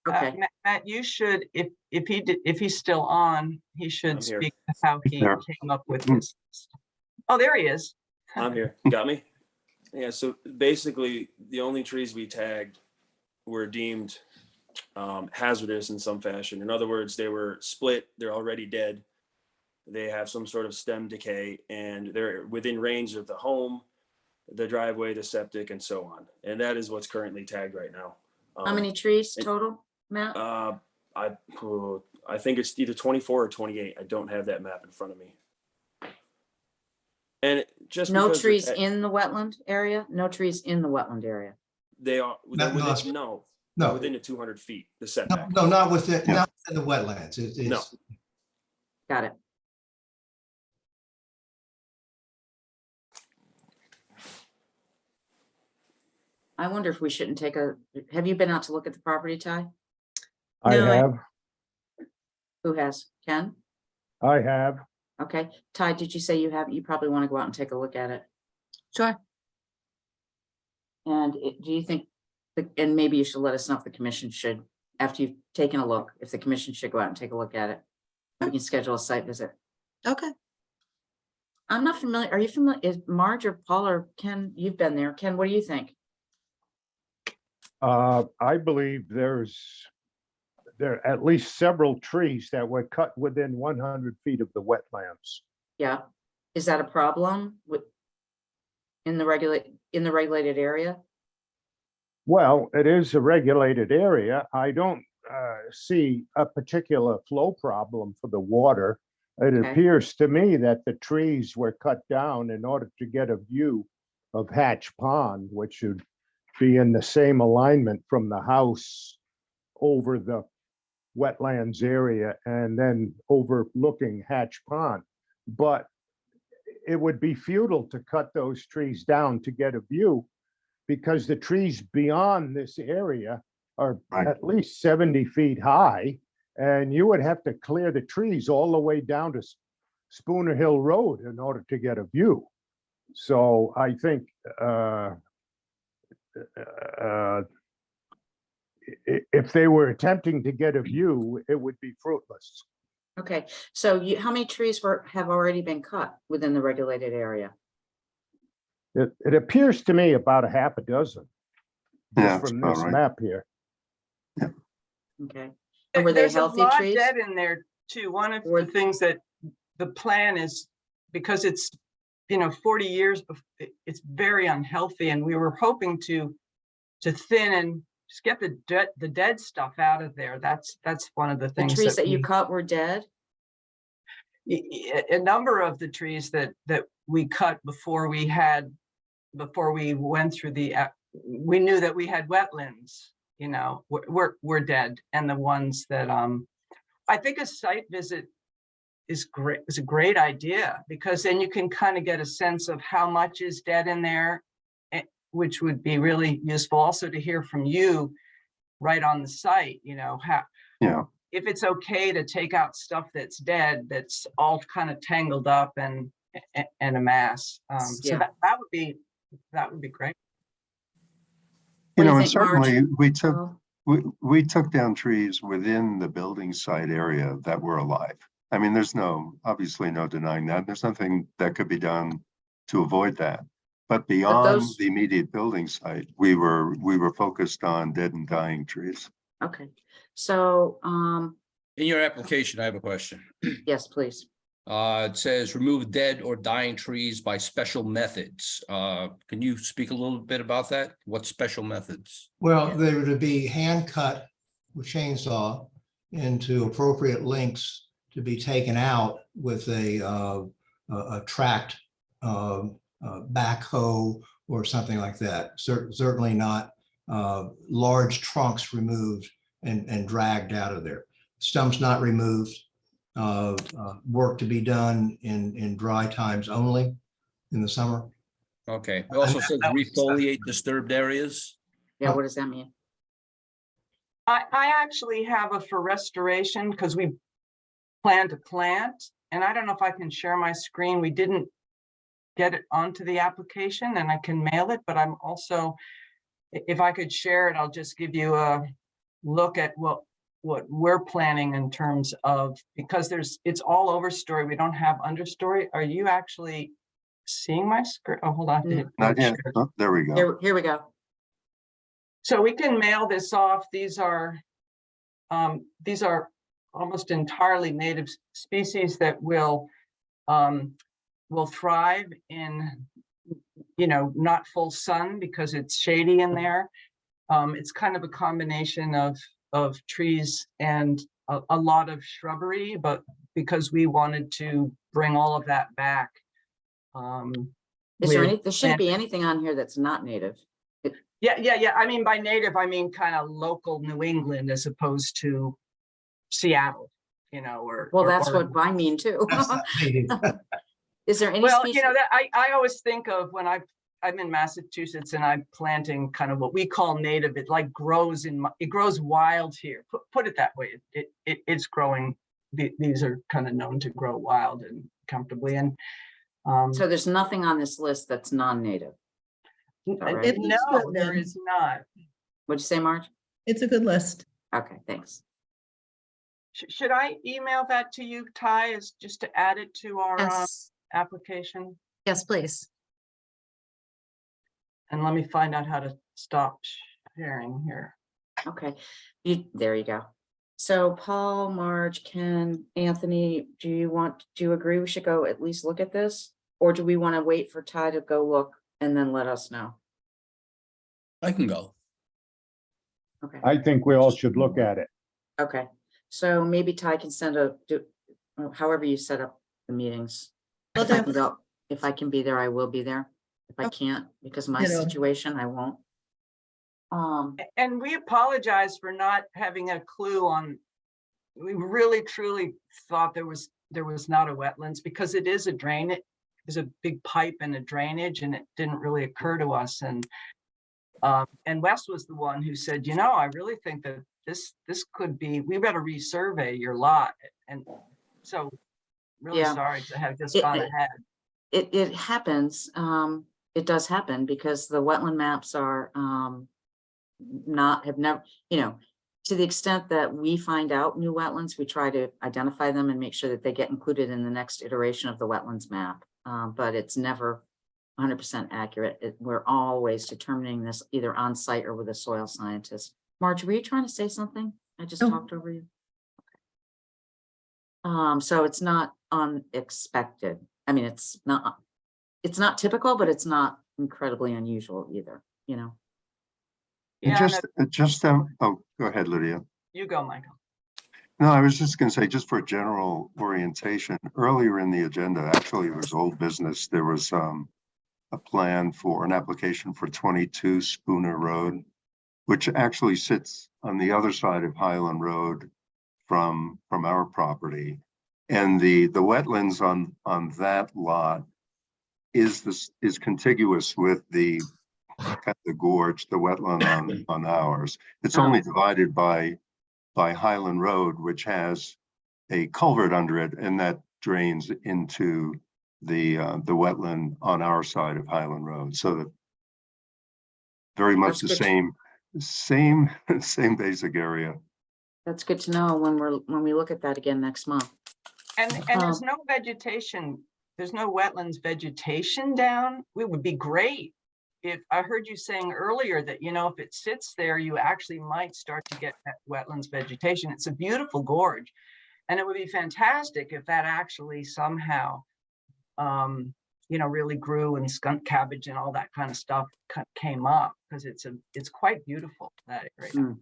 Okay. Matt, you should, if he's still on, he should I'm here. speak to how he There. came up with his. Oh, there he is. I'm here. Got me? Yeah, so basically, the only trees we tagged were deemed hazardous in some fashion. In other words, they were split, they're already dead. They have some sort of stem decay, and they're within range of the home, the driveway, the septic, and so on. And that is what's currently tagged right now. How many trees total, Matt? I think it's either 24 or 28. I don't have that map in front of me. And just No because they're trees in the wetland area? No trees in the wetland area? they're within, No. they're within the 200 feet, the setback. No, not within the wetlands. No. Got it. I wonder if we shouldn't have you been out to look at the property, Ty? I No, have, Who has? Ken? I have. Okay. Ty, did you say you have, you probably want to go out and take a look at it? Sure. And do you think, and maybe you should let us know if the commission should, after you've taken a look, if the commission should go out and take a look at it. We can schedule a site visit. Okay. I'm not familiar. Are you familiar? Is Marge or Paul or Ken? You've been there. Ken, what do you think? I believe there are at least several trees that were cut within 100 feet of the wetlands. Yeah. Is that a problem in the regulated area? Well, it is a regulated area. I don't see a particular flow problem for the water. It Okay. appears to me that the trees were cut down in order to get a view of Hatch Pond, which should be in the same alignment from the house over the wetlands area and then overlooking Hatch Pond. But it would be futile to cut those trees down to get a view, because the trees beyond this area are at least 70 feet high, and you would have to clear the trees all the way down to Spooner Hill Road in order to get a view. So I think if they were attempting to get a view, it would be fruitless. Okay. So how many trees have already been cut within the regulated area? It appears to me about a half a dozen. Yeah, Just from that's this about right. map here. Okay. And were they There's healthy a lot trees? dead in there too. One of the things that the plan is, because it's, 40 years, it's very unhealthy, and we were hoping to thin and just get the dead stuff out of there. That's one of the The things. trees that you cut were dead? A number of the trees that we cut before we went through we knew that we had wetlands, we're dead. And the ones that I think a site visit is a great idea, because then you can kind of get a sense of how much is dead in there, which would be really useful also to hear from you right on the site, if it's okay to take out stuff that's dead, that's all kind of tangled up and a mass. So Yeah. that would be great. What do you And think, Marge? certainly we took down trees within the building site area that were alive. I mean, there's obviously no denying that. There's nothing that could be done to avoid that. But beyond the immediate building site, we were focused on dead and dying trees. Okay. So, In your application, I have a question. yes, please. It says remove dead or dying trees by special methods. Can you speak a little bit about that? What special methods? Well, they were to be hand cut with chainsaw into appropriate lengths to be taken out with a tracked backhoe or something like that. Certainly not large trunks removed and dragged out of there. Stump's not removed. Work to be done in dry times only in the summer. Okay, it also says refoliate disturbed areas. Yeah, what does that mean? I actually have a for restoration because we plan to plant, and I don't know if I can share my screen. We didn't get it onto the application, and I can mail it, but I'm also, if I could share it, I'll just give you a look at what we're planning in terms of, because it's all overstory. We don't have understory. Are you actually seeing my screen? Oh, hold on. Not yet. Oh, there we go. Here we go. So we can mail this off. These are almost entirely native species that will thrive in, not full sun because it's shady in there. It's kind of a combination of trees and a lot of shrubbery, but because we wanted to bring all of that back. There shouldn't be anything on here that's not native. Yeah. I mean, by native, I mean kind of local New England as opposed to Seattle, Well, that's what I mean too. Is there any well, species? that I always think of when I'm in Massachusetts and I'm planting kind of what we call native. It like grows it grows wild here. Put it that way. It's growing. These are kind of known to grow wild and comfortably. And so there's nothing on this list that's non-native. Right? No, there is not. What'd you say, Marge? It's a good list. Okay, thanks. Should I email that to you, Ty, as just to add it to our Yes. application? Yes, please. And let me find out how to stop sharing here. Okay, there you go. So Paul, Marge, Ken, Anthony, do you agree we should go at least look at this? Or do we want to wait for Ty to go look and then let us know? I can go. Okay. I think we all should look at it. Okay, so maybe Ty can however you set up the meetings. Well, If I can be there, I will be there. If I can't, because of my situation, I won't. And we apologize for not having a clue on, we really truly thought there was not a wetlands because it is a drain. It is a big pipe and a drainage, and it didn't really occur to us. And Wes was the one who said, I really think that this could be, we better resurvey your lot. And so really sorry to have just gone ahead. It happens. It does happen because the wetland maps are to the extent that we find out new wetlands, we try to identify them and make sure that they get included in the next iteration of the wetlands map. But it's never 100% accurate. We're always determining this either on site or with a soil scientist. Marge, were you trying to say something? I just talked over you. Okay. So it's not unexpected. I mean, it's not typical, but it's not incredibly unusual either, And Yeah, oh, go ahead, Lydia. you go, Michael. No, I was just going to say, just for general orientation, earlier in the agenda, actually, it was old business. There was a plan for an application for 22 Spooner Road, which actually sits on the other side of Highland Road from our property. And the wetlands on that lot is contiguous with the gorge, the wetland on ours. It's only divided by Highland Road, which has a culvert under it, and that drains into the wetland on our side of Highland Road. So that very much That's the good. same basic area. That's good to know when we look at that again next month. And there's no vegetation, there's no wetlands vegetation down. It would be great if, I heard you saying earlier that, if it sits there, you actually might start to get that wetlands vegetation. It's a beautiful gorge. And it would be fantastic if that actually somehow, really grew, and skunk cabbage and all that kind of stuff came up, because it's quite beautiful, that area.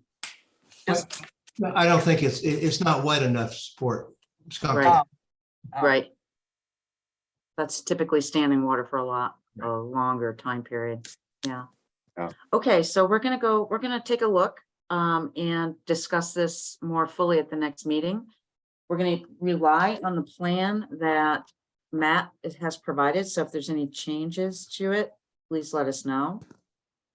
I don't think it's not wet enough to support skunk. Right. Oh. Right. That's typically standing water for a longer time period. Yeah. Yeah. Okay, so we're gonna take a look. and discuss this more fully at the next meeting. We're going to rely on the plan that Matt has provided. So if there's any changes to it, please let us know.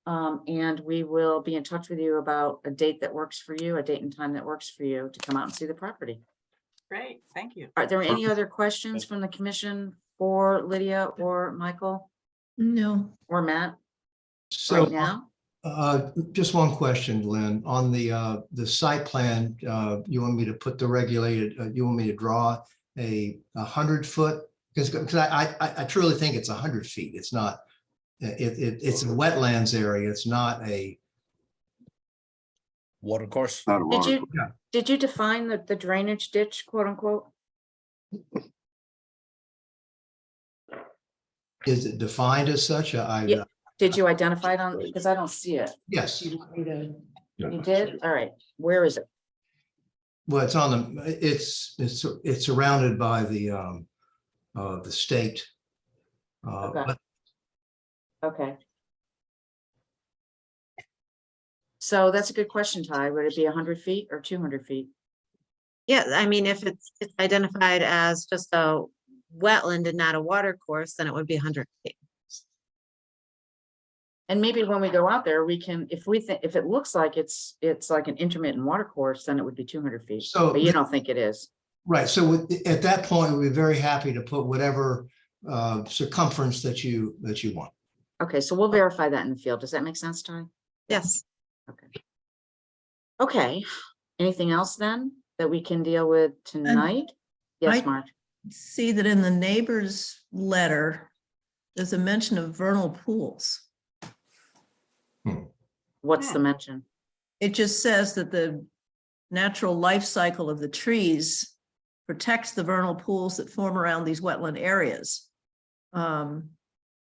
And we will be in touch with you about a date that works for you, a date and time that works for you to come out and see the property. Great, thank you. Are there any other questions from the commission for Lydia or Michael No. or Matt So right now? just one question, Lynn, on the site plan, you want me to put the regulated, you want me to draw a 100-foot? Because I truly think it's 100 feet. It's not, it's a wetlands area. It's not a. Water course. Not a water. Did you define the drainage ditch, quote unquote? Is it defined as such? Yeah. Did you identify it on, because I don't see it. Yes. You did? All right. Where is it? Well, it's on the, it's surrounded by the state. Okay. But Okay. So that's a good question, Ty. Would it be 100 feet or 200 feet? Yeah, I mean, if it's identified as just a wetland and not a water course, then it would be 100 feet. And maybe when we go out there, we can, if we think, if it looks like it's like an intermittent water course, then it would be 200 feet. So But you don't think it is. right. So at that point, we'd be very happy to put whatever circumference that you want. Okay, so we'll verify that in the field. Does that make sense, Ty? Yes. Okay. Okay. Anything else then that we can deal with tonight? Yes, I- Mark. See that in the neighbor's letter, there's a mention of vernal pools. What's the mention? It just says that the natural life cycle of the trees protects the vernal pools that form around these wetland areas.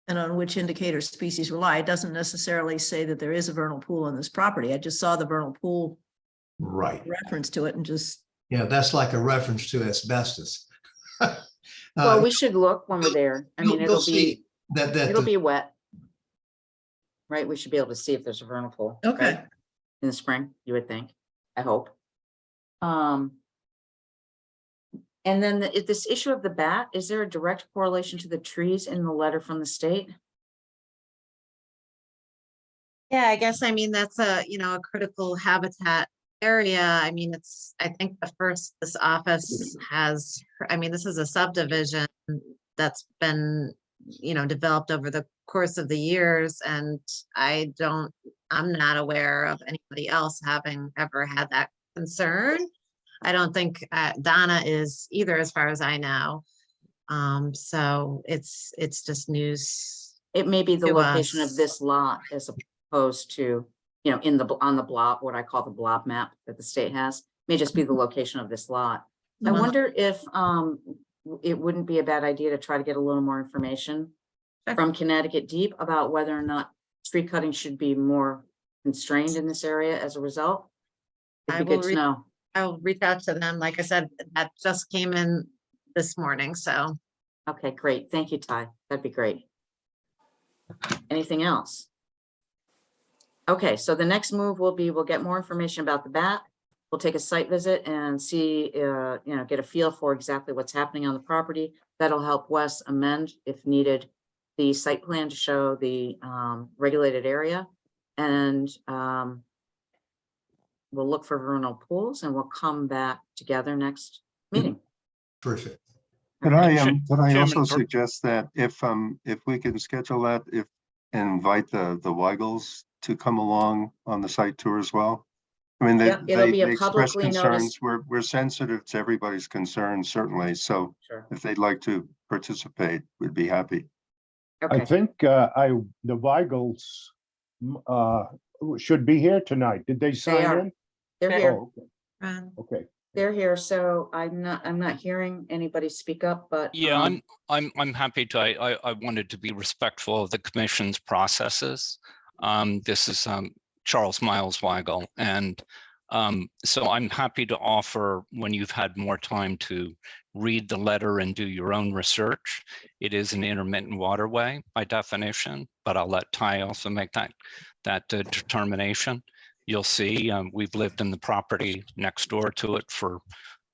And on which indicator species rely. It doesn't necessarily say that there is a vernal pool on this property. I just saw the vernal pool Right. reference to it and just. Yeah, that's like a reference to asbestos. Well, we should look when we're there. I mean, you'll it'll see be, that it'll be wet. Right? We should be able to see if there's a vernal pool. Okay. right? In the spring, you would think, I hope. And then this issue of the bat, is there a direct correlation to the trees in the letter from the state? Yeah, I guess, I mean, that's a critical habitat area. I mean, I think this office has, I mean, this is a subdivision that's been, developed over the course of the years. And I'm not aware of anybody else having ever had that concern. I don't think Donna is either, as far as I know. So it's just news. It may be the to location us. of this lot as opposed to, on the blob, what I call the blob map that the state has, may just be the location of this lot. I Mhm. wonder if it wouldn't be a bad idea to try to get a little more information from Connecticut Deep about whether or not tree cutting should be more constrained in this area as a result. It'd be good to know. I'll reach out to them. Like I said, that just came in this morning, so. Okay, great. Thank you, Ty. That'd be great. Anything else? Okay, so the next move will be, we'll get more information about the bat. We'll take a site visit and see, get a feel for exactly what's happening on the property. That'll help Wes amend, if needed, the site plan to show the regulated area. And we'll look for vernal pools and we'll come back together next meeting. Perfect. Could I Chairman, also suggest that if we can schedule that, and invite the Weigels to come along on the site tour as well? I mean, Yep, it'll be a they express publicly concerns. noticed- We're sensitive to everybody's concerns, certainly. So Sure. if they'd like to participate, we'd be happy. I think the Weigels should be here tonight. Did they sign are. in? They're here. Oh, okay. They're here, so I'm not hearing anybody speak up, but. Yeah, I'm happy to. I wanted to be respectful of the commission's processes. This is Charles Miles Weigel, and so I'm happy to offer, when you've had more time to read the letter and do your own research. It is an intermittent waterway by definition, but I'll let Ty also make that determination. you'll see we've lived in the property next door to it for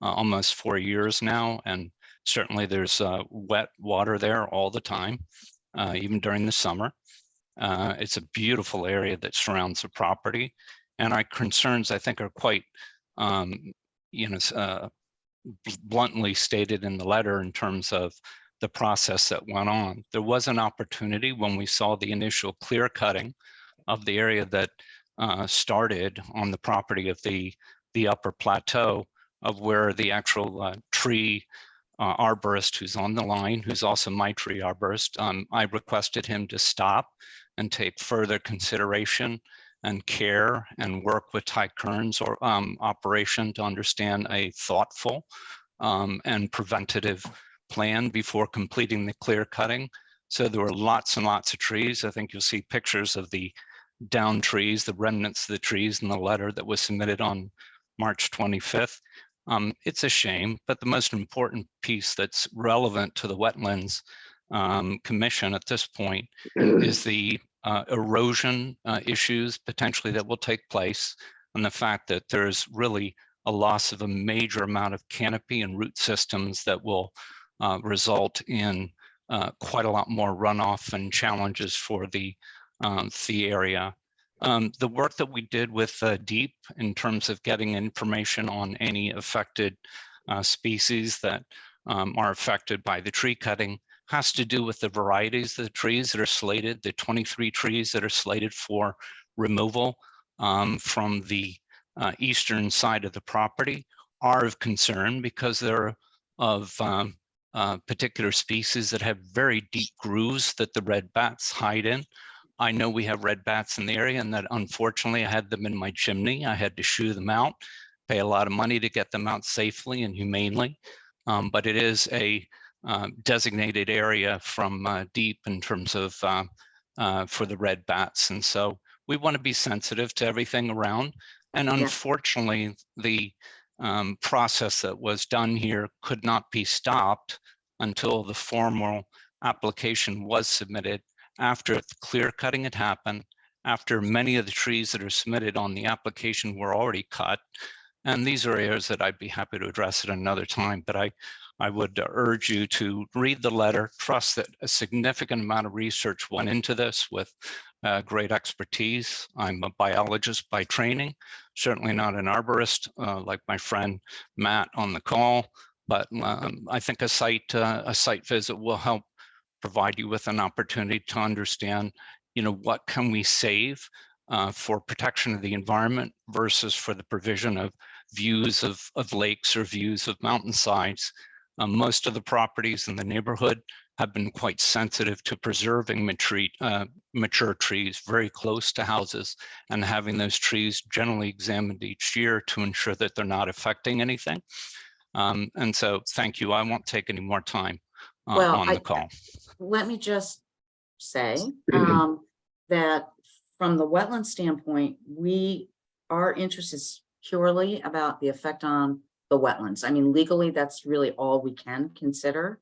almost 4 years now, and certainly there's wet water there all the time, even during the summer. It's a beautiful area that surrounds the property, and our concerns, I think, are quite, bluntly stated in the letter in terms of the process that went on. There was an opportunity when we saw the initial clear cutting of the area that started on the property of the upper plateau of where the actual tree arborist who's on the line, who's also my tree arborist, I requested him to stop and take further consideration and care and work with Ty Kern's or operation to understand a thoughtful and preventative plan before completing the clear cutting. So there were lots and lots of trees. I think you'll see pictures of the down trees, the remnants of the trees in the letter that was submitted on March 25th. It's a shame, but the most important piece that's relevant to the Wetlands Commission at this point is the erosion issues potentially that will take place, and the fact that there's really a loss of a major amount of canopy and root systems that will result in quite a lot more runoff and challenges for the area. The work that we did with DEEP in terms of getting information on any affected species that are affected by the tree cutting has to do with the varieties of the trees that are slated, the 23 trees that are slated for removal from the eastern side of the property are of concern because they're of particular species that have very deep grooves that the red bats hide in. I know we have red bats in the area, and that unfortunately I had them in my chimney. I had to shoo them out, pay a lot of money to get them out safely and humanely. But it is a designated area from DEEP in terms of for the red bats. And so we want to be sensitive to everything around. And unfortunately, the process that was done here could not be stopped until the formal application was submitted, after the clear cutting had happened, after many of the trees that are submitted on the application were already cut. And these are areas that I'd be happy to address at another time, but I would urge you to read the letter, trust that a significant amount of research went into this with great expertise. I'm a biologist by training, certainly not an arborist like my friend Matt on the call, but I think a site visit will help provide you with an opportunity to understand, what can we save for protection of the environment versus for the provision of views of lakes or views of mountainsides. Most of the properties in the neighborhood have been quite sensitive to preserving mature trees very close to houses and having those trees generally examined each year to ensure that they're not affecting anything. And so thank you. I won't take any more time on the call. Let me just say that from the wetland standpoint, our interest is purely about the effect on the wetlands. I mean, legally, that's really all we can consider.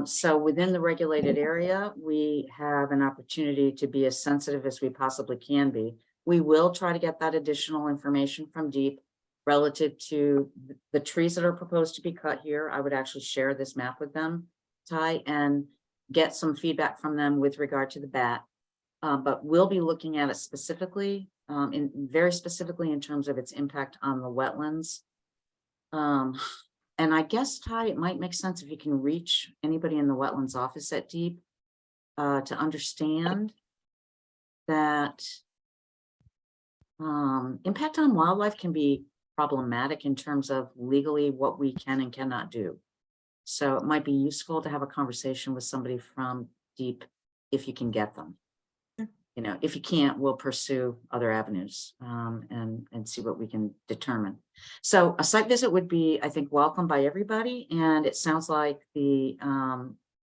So within the regulated area, we have an opportunity to be as sensitive as we possibly can be. We will try to get that additional information from DEEP relative to the trees that are proposed to be cut here. I would actually share this map with them, Ty, and get some feedback from them with regard to the bat. But we'll be looking at it specifically, very specifically in terms of its impact on the wetlands. And I guess, Ty, it might make sense if you can reach anybody in the wetlands office at DEEP to understand that impact on wildlife can be problematic in terms of legally what we can and cannot do. So it might be useful to have a conversation with somebody from DEEP if you can get them. If you can't, we'll pursue other avenues and see what we can determine. So a site visit would be, I think, welcome by everybody. And it sounds like the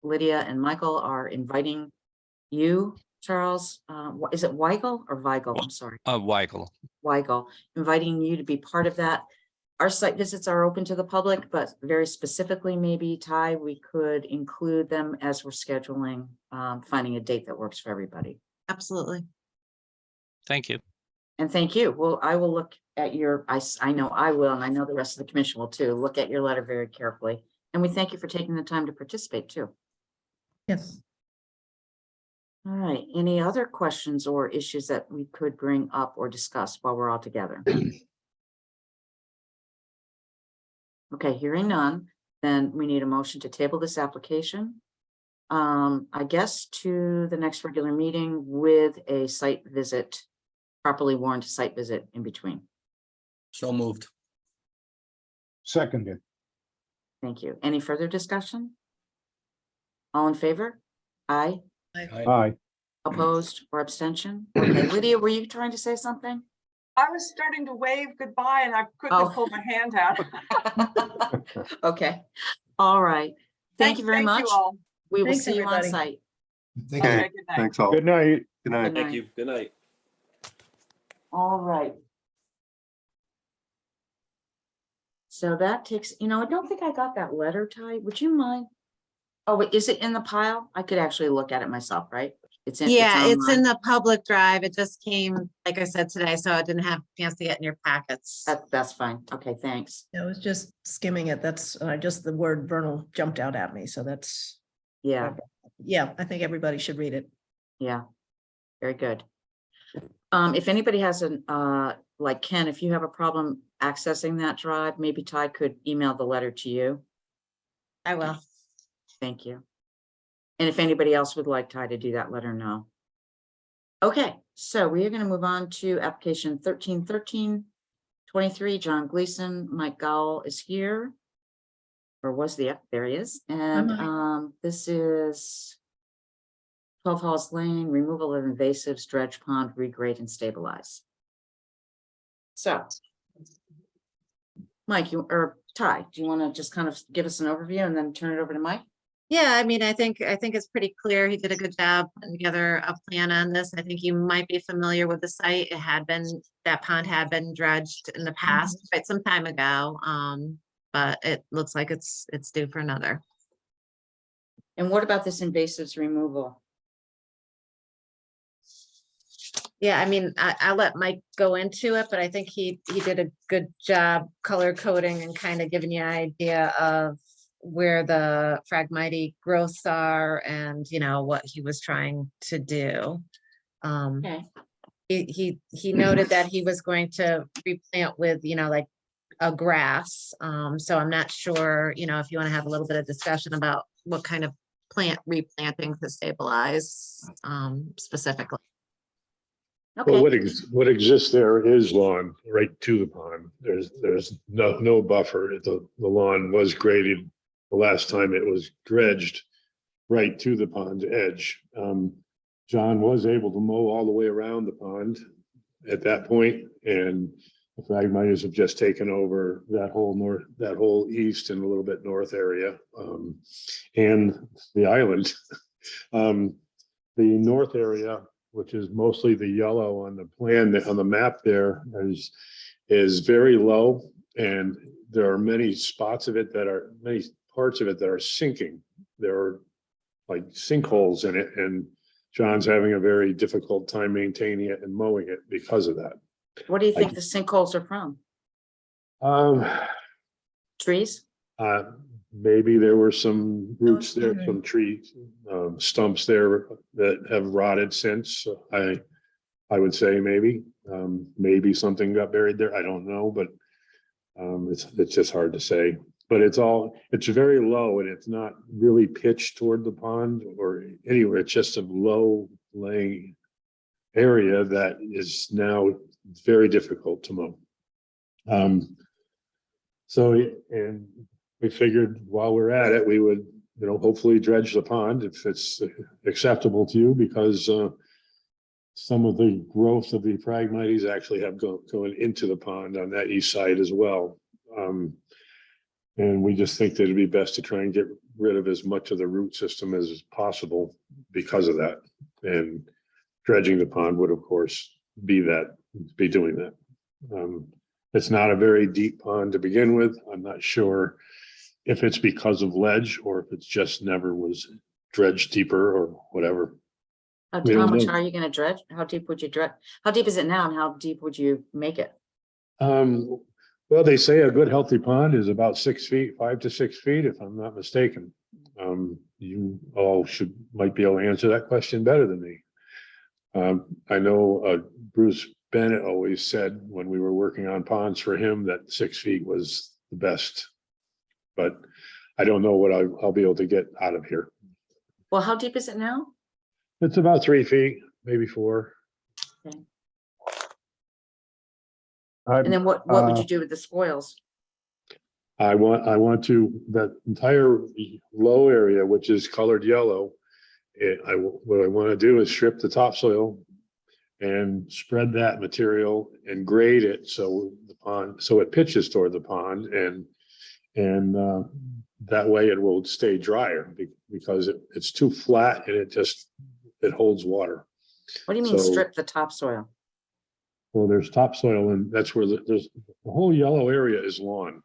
Lydia and Michael are inviting you, Charles. Is it Weigel or Weigel? I'm sorry. Weigel. Weigel, inviting you to be part of that. Our site visits are open to the public, but very specifically, maybe, Ty, we could include them as we're scheduling, finding a date that works for everybody. Absolutely. Thank you. And thank you. Well, I will look at your, I know I will, and I know the rest of the commission will too, look at your letter very carefully. And we thank you for taking the time to participate too. Yes. All right, any other questions or issues that we could bring up or discuss while we're all together? Okay, hearing none, then we need a motion to table this application. I guess to the next regular meeting with a site visit, properly warned site visit in between. So moved. Seconded. Thank you. Any further discussion? All in favor? Aye. Aye. Opposed or abstention? Okay, Lydia, were you trying to say something? I was starting to wave goodbye and I couldn't Oh. pull my hand out. Okay, all right. Thank you very much. all. We will Thanks, see you on everybody. site. Thank you. Okay, good night. Thanks all. Good night. Good night. Good Thank night. you. Good night. All right. So that takes, I don't think I got that letter, Ty. Would you mind? Oh, wait, is it in the pile? I could actually look at it myself, right? It's in. Yeah, it's in online. the public drive. It just came, like I said today, so I didn't have a chance to get in your packets. That's fine. Okay, thanks. I was just skimming it. That's just the word vernal jumped out at me. So that's, Yeah, yeah, I think everybody should read it. yeah. Very good. If anybody has an, like Ken, if you have a problem accessing that drive, maybe Ty could email the letter to you. I will. Thank you. And if anybody else would like Ty to do that, let her know. Okay, so we are going to move on to application 131323. John Gleason, Mike Gowell is here. Or was there he is. And Mike. this is 12 Halls Lane, removal of invasives, dredge pond, regrade and stabilize. So, Mike, or Ty, do you want to just kind of give us an overview and then turn it over to Mike? Yeah, I mean, I think it's pretty clear. He did a good job putting together a plan on this. I think you might be familiar with the site. It had been, that pond had been dredged in the past, quite some time ago. But it looks like it's due for another. And what about this invasives removal? Yeah, I mean, I'll let Mike go into it, but I think he did a good job color coding and kind of giving you an idea of where the Phragmite growths are and, what he was trying to do. Okay. He noted that he was going to replant with, like a grass. So I'm not sure, if you want to have a little bit of discussion about what kind of plant replanting to stabilize specifically. Okay. Well, what exists there is lawn right to the pond. There's no buffer. The lawn was graded the last time it was dredged right to the pond edge. John was able to mow all the way around the pond at that point, and the Phragmites have just taken over that whole east and a little bit north area, and the island. The north area, which is mostly the yellow on the plan, on the map there, is very low. And there are many parts of it that are sinking. There are like sinkholes in it, and John's having a very difficult time maintaining it and mowing it because of that. What do you think the sinkholes are from? Trees? Maybe there were some roots there, some trees, stumps there that have rotted since. I would say maybe something got buried there. I don't know, but it's just hard to say. But it's very low, and it's not really pitched toward the pond or anywhere. It's just a low laying area that is now very difficult to mow. And we figured while we're at it, we would, hopefully dredge the pond if it's acceptable to you, because some of the growth of the Phragmites actually have going into the pond on that east side as well. And we just think that it'd be best to try and get rid of as much of the root system as possible because of that. And dredging the pond would, of course, be doing that. It's not a very deep pond to begin with. I'm not sure if it's because of ledge or if it's just never was dredged deeper or whatever. We How don't much know. are you gonna dredge? How deep would you dredge? How deep is it now and how deep would you make it? Well, they say a good healthy pond is about 6 feet, 5 to 6 feet, if I'm not mistaken. You all might be able to answer that question better than me. I know Bruce Bennett always said when we were working on ponds for him that 6 feet was the best. But I don't know what I'll be able to get out of here. Well, how deep is it now? It's about 3 feet, maybe 4. And then what would you do with the spoils? I want to, that entire low area, which is colored yellow, what I want to do is strip the topsoil and spread that material and grade it so the pond, so it pitches toward the pond, and that way it will stay drier because it's too flat and it holds water. What do you mean So- strip the topsoil? Well, there's topsoil, and that's where there's the whole yellow area is lawn.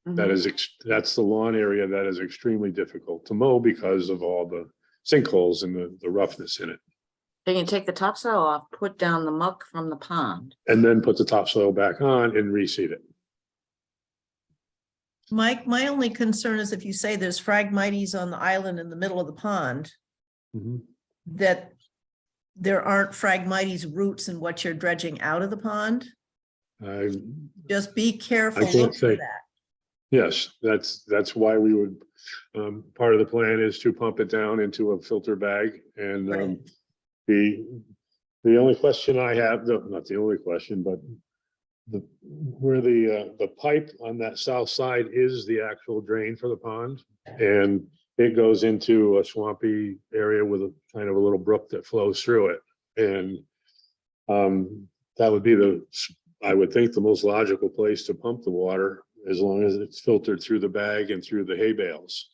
That is, that's the lawn area that is extremely difficult to mow because of all the sinkholes and the roughness in it. Then you take the topsoil off, put down the muck from the pond. And then put the topsoil back on and reseed it. Mike, my only concern is if you say there's Phragmites on the island in the middle of the pond, that there aren't Phragmites roots in what you're dredging out of the pond. Just be careful. I can't Look for say. that. Yes, that's why we would, part of the plan is to pump it down into a filter bag. And the only question I have, no, not the only question, but where the pipe on that south side is the actual drain for the pond, and it goes into a swampy area with a kind of a little brook that flows through it. And that would be I would think the most logical place to pump the water, as long as it's filtered through the bag and through the hay bales.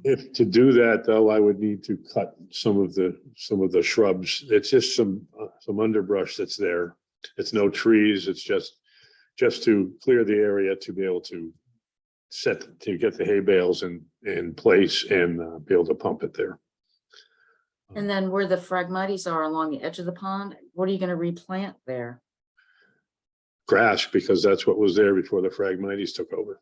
If to do that, though, I would need to cut some of the shrubs. It's just some underbrush that's there. It's no trees. It's just to clear the area to be able to get the hay bales in place and be able to pump it there. And then where the Phragmites are along the edge of the pond, what are you gonna replant there? Grass, because that's what was there before the Phragmites took over.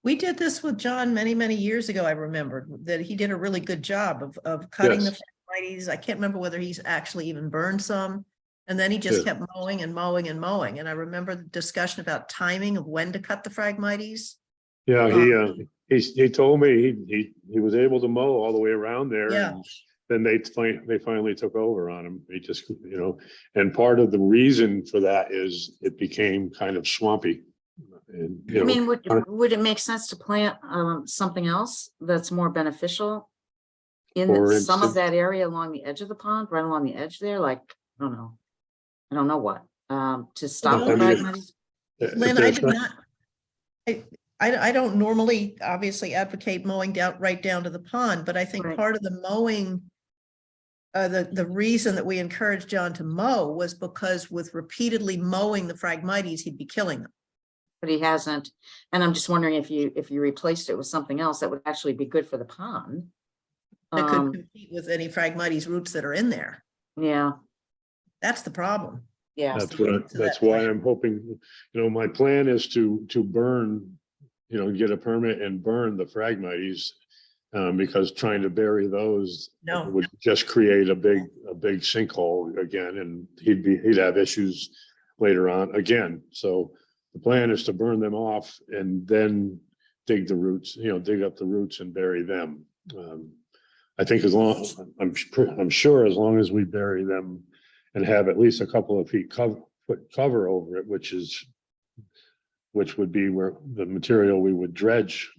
We did this with John many, many years ago. I remembered that he did a really good job of cutting the Phragmites. I can't remember whether he's actually even burned some. And then he just kept mowing and mowing and mowing. And I remember the discussion about timing of when to cut the Phragmites. Yeah, he told me he was able to mow all the way around there. Yeah. And then they finally took over on him. He just, and part of the reason for that is it became kind of swampy. And, I mean, would it make sense to plant something else that's more beneficial in For some of instance- that area along the edge of the pond, right along the edge there? Like, I don't know what, to stop the I mean, Phragmites? Lynn, I did not. I don't normally obviously advocate mowing right down to the pond, but I think part of the mowing, the reason that we encouraged John to mow was because with repeatedly mowing the Phragmites, he'd be killing them. But he hasn't, and I'm just wondering if you replaced it with something else that would actually be good for the pond. That could compete with any Phragmites roots that are in there. Yeah. That's the problem. Yeah. That's why I'm hoping, my plan is to burn, get a permit and burn the Phragmites. Because trying to bury those would just create a big sinkhole again, and he'd have issues later on again. So the plan is to burn them off and then dig the roots, dig up the roots and bury them. I think I'm sure as long as we bury them and have at least a couple of feet cover over it, which would be where the material we would dredge.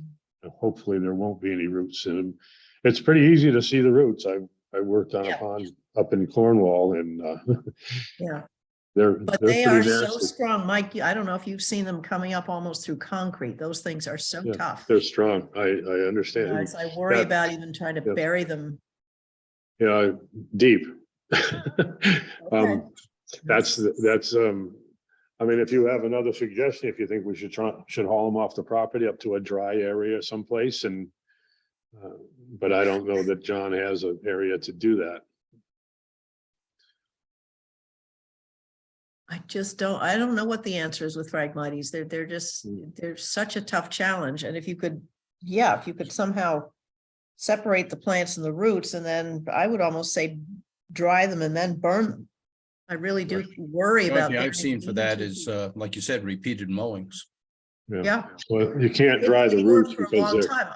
Hopefully there won't be any roots in them. It's pretty easy to see the roots. I worked on a pond up in Cornwall, and But they pretty are so nasty. strong, Mike. I don't know if you've seen them coming up almost through concrete. Those things are so tough. They're strong. I understand. I worry about even trying to bury them. Deep. I mean, if you have another suggestion, if you think we should haul them off the property up to a dry area someplace and But I don't know that John has an area to do that. I just don't, I don't know what the answer is with Phragmites. They're just, they're such a tough challenge. And if you could, yeah, if you could somehow separate the plants and the roots, and then I would almost say dry them and then burn them. I really do worry The only about. thing I've burning seen for even that 2 is, feet. like you said, repeated mowings. Yeah. Well, you can't dry the It worked roots for a because long they're, time.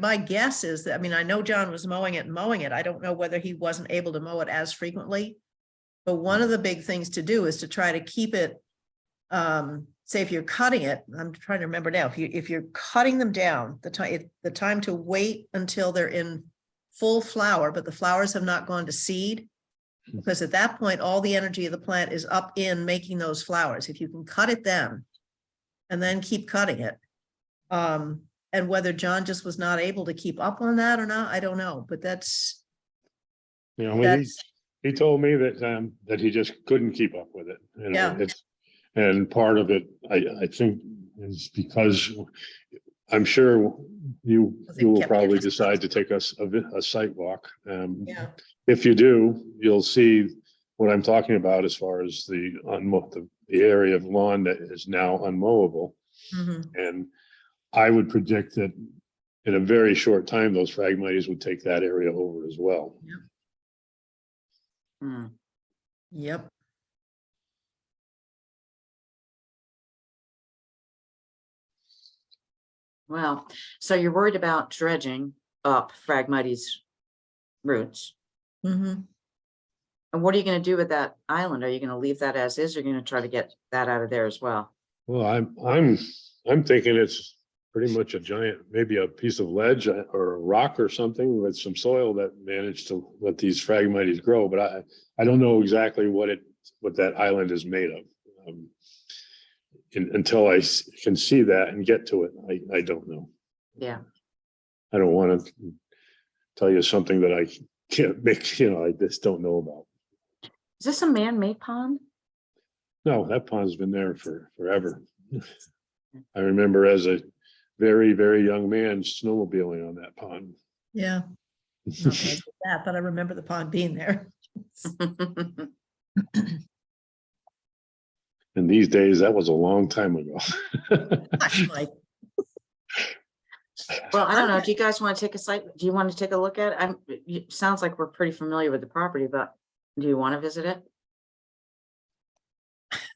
My guess is that, I mean, I know John was mowing it and mowing it. I don't know whether he wasn't able to mow it as frequently. But one of the big things to do is to try to keep it, say if you're cutting it, I'm trying to remember now, if you're cutting them down, the time to wait until they're in full flower, but the flowers have not gone to seed. Because at that point, all the energy of the plant is up in making those flowers. If you can cut it then, and then keep cutting it. And whether John just was not able to keep up on that or not, I don't know, but that's. you know, I mean, he told me that, that he just couldn't keep up with it. You know, Yeah. it's, and part of it, I think is because I'm sure you will kept probably getting decide to take us a site walk. Yeah. If you do, you'll see what I'm talking about as far as the area of lawn that is now unmowable. Mhm. And I would predict that in a very short time, those Phragmites would take that area over as well. Yep. Well, so you're worried about dredging up Phragmites roots. Mm-hmm. And what are you going to do with that island? Are you going to leave that as is? Or are you going to try to get that out of there as well? Well, I'm thinking it's pretty much a giant, maybe a piece of ledge or a rock or something with some soil that managed to let these Phragmites grow. But I don't know exactly what that island is made of. Until I can see that and get to it, I don't know. Yeah. I don't want to tell you something that I can't make, I just don't know about. Is this a man-made pond? No, that pond's been there forever. I remember as a very, very young man snowmobiling on that pond. Yeah. Not that I did that, but I remember the pond being there. And these days, that was a long time ago. Gosh, Mike. Well, I don't know. Do you guys want to take a site? Do you want to take a look at it? It sounds like we're pretty familiar with the property, but do you want to visit it?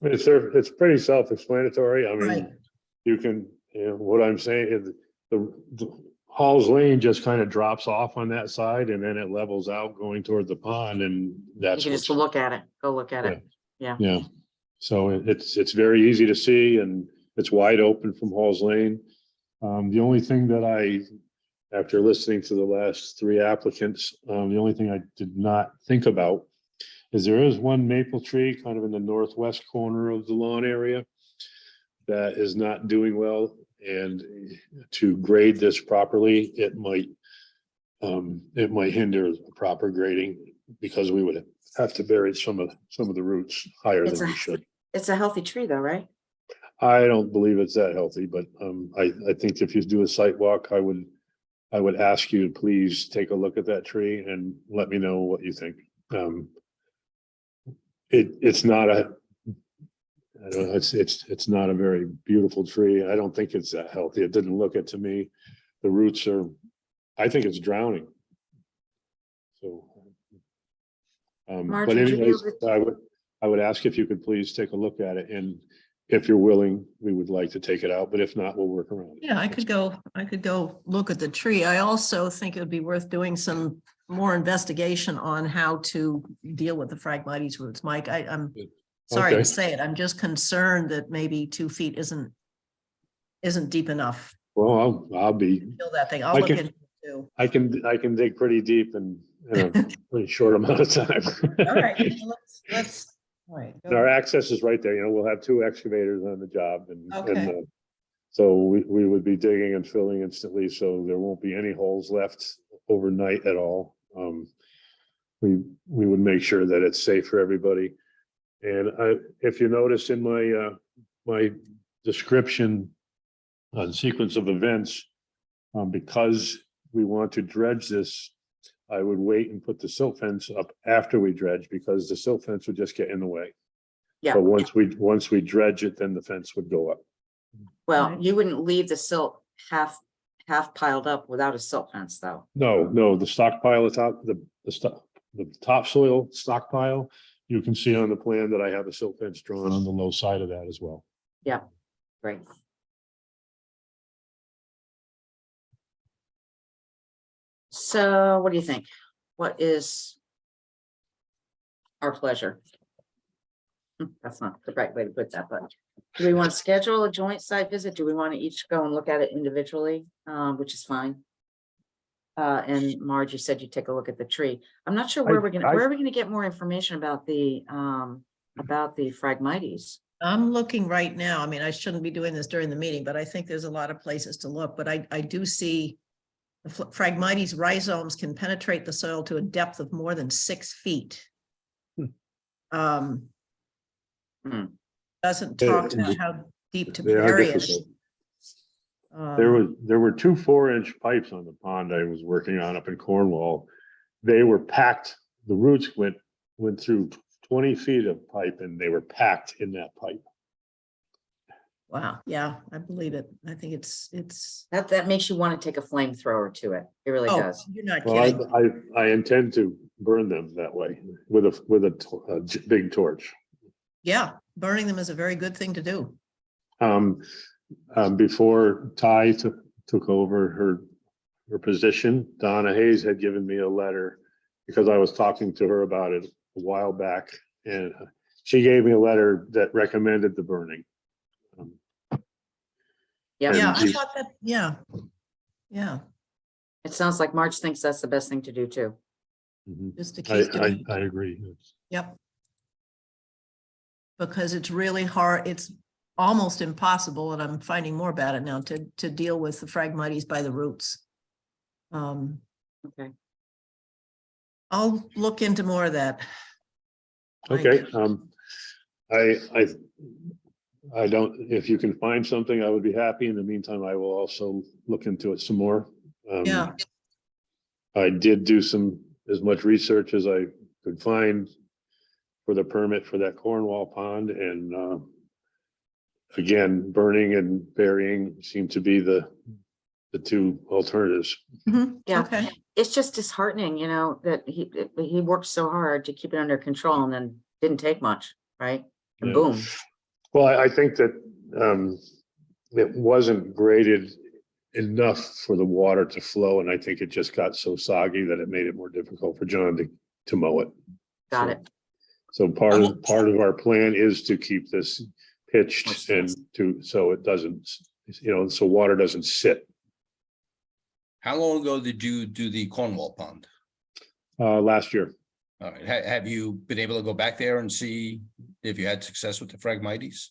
It's pretty self-explanatory. I mean, Right. you can, what I'm saying is the Hall's Lane just kind of drops off on that side and then it levels out going toward the pond, and that's You can just look at it. Go look at it. Yeah. Yeah. So it's very easy to see and it's wide open from Hall's Lane. The only thing that after listening to the last 3 applicants, the only thing I did not think about is there is one maple tree kind of in the northwest corner of the lawn area that is not doing well. And to grade this properly, it might hinder proper grading because we would have to bury some of the roots higher than we should. It's a healthy tree though, right? I don't believe it's that healthy, but I think if you do a site walk, I would ask you to please take a look at that tree and let me know what you think. It's not I don't know, it's not a very beautiful tree. I don't think it's that healthy. It didn't look it to me. The roots I think it's drowning. So, Marge, but would you be anyways, able I would ask if you could please take a look at it, and if you're willing, we would like to take it out, but if not, we'll work around it. Yeah, I could go look at the tree. I also think it would be worth doing some more investigation on how to deal with the Phragmites roots. Mike, I'm sorry Okay. to say it. I'm just concerned that maybe 2 feet isn't deep enough Well, I'll be, to kill that thing. I'll I look can- into it too. I can dig pretty deep in a pretty short amount of time. All right, let's, all right. And our access is right there, we'll have 2 excavators on the job and, Okay. so we would be digging and filling instantly, so there won't be any holes left overnight at all. We would make sure that it's safe for everybody. And if you notice in my description on sequence of events, because we want to dredge this, I would wait and put the silt fence up after we dredge, because the silt fence would just get in the way. Yeah, But once we dredge it, then the fence would go up. well, you wouldn't leave the silt half piled up without a silt fence, though. No, the stockpile is out, the topsoil stockpile, you can see on the plan that I have a silt fence drawn on the low side of that as well. Yeah, great. So what do you think? What is our pleasure? That's not the right way to put that, but do we want to schedule a joint site visit? Do we want to each go and look at it individually? Which is fine. And Marge, you said you take a look at the tree. I'm not sure where where are we gonna get more information about the Phragmites? I'm looking right now. I mean, I shouldn't be doing this during the meeting, but I think there's a lot of places to look, but I do see the Phragmites rhizomes can penetrate the soil to a depth of more than 6 feet. Doesn't talk about how deep to They are bury it. difficult. Um, There were 2 4-inch pipes on the pond I was working on up in Cornwall. They were packed, the roots went through 20 feet of pipe and they were packed in that pipe. Wow, yeah, I believe it. I think it's That makes you want to take a flamethrower to it. It really oh, does. you're not Well, kidding. I intend to burn them that way with a big torch. Yeah, burning them is a very good thing to do. Before Ty took over her position, Donna Hayes had given me a letter because I was talking to her about it a while back, and she gave me a letter that recommended the burning. Yeah. Yeah, I And thought that, yeah. Yeah, It sounds like Marge thinks that's the best thing to do too. just to keep doing. I agree. Yep. Because it's really hard, it's almost impossible, and I'm finding more about it now, to deal with the Phragmites by the roots. Okay. I'll look into more of that. Okay, I don't, if you can find something, I would be happy. In the meantime, I will also look into it some more. Yeah. I did do as much research as I could find for the permit for that Cornwall pond, and again, burning and burying seem to be the 2 alternatives. Yeah. Okay. It's just disheartening, that he worked so hard to keep it under control and then didn't take much, right? And Yeah. boom. Well, I think that it wasn't graded enough for the water to flow, and I think it just got so soggy that it made it more difficult for John to mow it. Got it. So part of our plan is to keep this pitched and so it doesn't, so water doesn't sit. How long ago did you do the Cornwall pond? Last year. All right, have you been able to go back there and see if you had success with the Phragmites?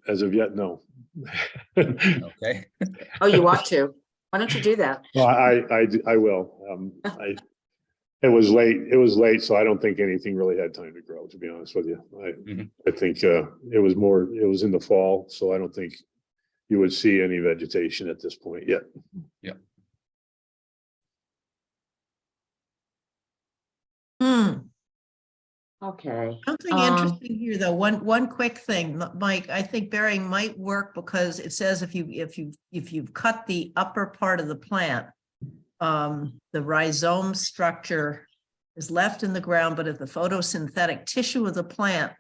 As of yet, no. Okay. Oh, you ought to. Why don't you do that? Well, I will. It was late, so I don't think anything really had time to grow, to be honest with you. I think it was in the fall, so I don't think you would see any vegetation at this point yet. Yeah. Okay. Something interesting here, though. One quick thing, Mike. I think burying might work because it says if you've cut the upper part of the plant, the rhizome structure is left in the ground, but if the photosynthetic tissue of the plant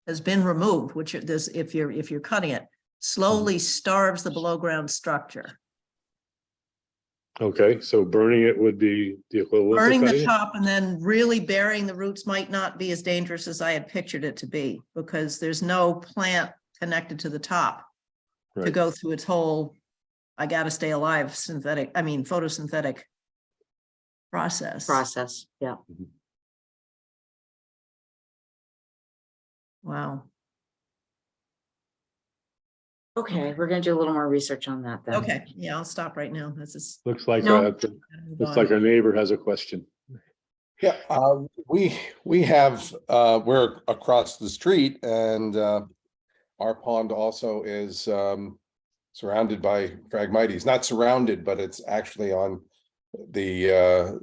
has been removed, which if you're cutting it, slowly starves the below ground structure. Okay, so burning it would be the equivalent of Burning the cutting it? top and then really burying the roots might not be as dangerous as I had pictured it to be, because there's no plant connected to the top to Right. go through its whole, I gotta stay alive, photosynthetic process. Yeah. Wow. Okay, we're gonna do a little more research on that then. Okay, yeah, I'll stop right now. This is. Looks like Looks our neighbor has a question. Yeah, we have, we're across the street, and our pond also is surrounded by Phragmites, not surrounded, but it's actually on the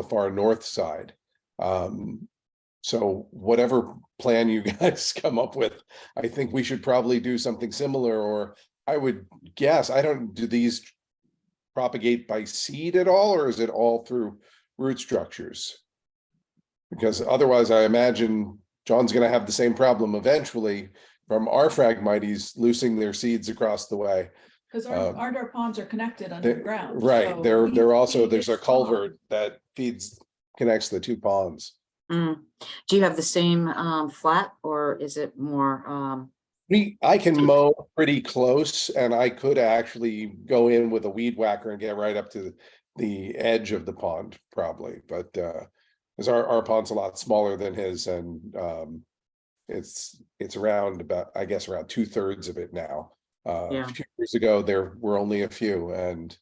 far north side. So whatever plan you guys come up with, I think we should probably do something similar, or I would guess, do these propagate by seed at all, or is it all through root structures? Because otherwise I imagine John's gonna have the same problem eventually from our Phragmites loosing their seeds across the way. Because our ponds are connected They- underground. Right, so they're we also, feed there's a this pond. culvert that connects the two ponds. Do you have the same flat, or is it more I can mow pretty close, and I could actually go in with a weed whacker and get right up to the edge of the pond, probably, but because our pond's a lot smaller than his, and it's around about, I guess, around 2/3 of it now. Yeah. A few years ago, there were only a few, and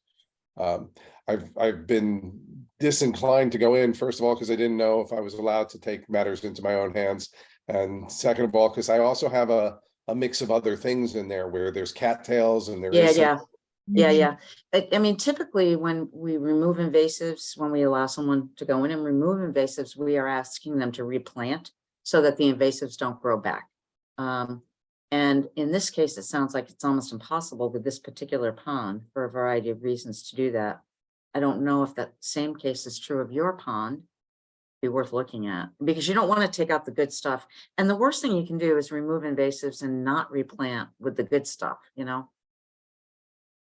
I've been disinclined to go in, first of all, because I didn't know if I was allowed to take matters into my own hands, and second of all, because I also have a mix of other things in there where there's cattails and there is some- Yeah. I mean, typically when we remove invasives, when we allow someone to go in and remove invasives, we are asking them to replant so that the invasives don't grow back. And in this case, it sounds like it's almost impossible with this particular pond for a variety of reasons to do that. I don't know if that same case is true of your pond. Be worth looking at, because you don't want to take out the good stuff. And the worst thing you can do is remove invasives and not replant with the good stuff, you know?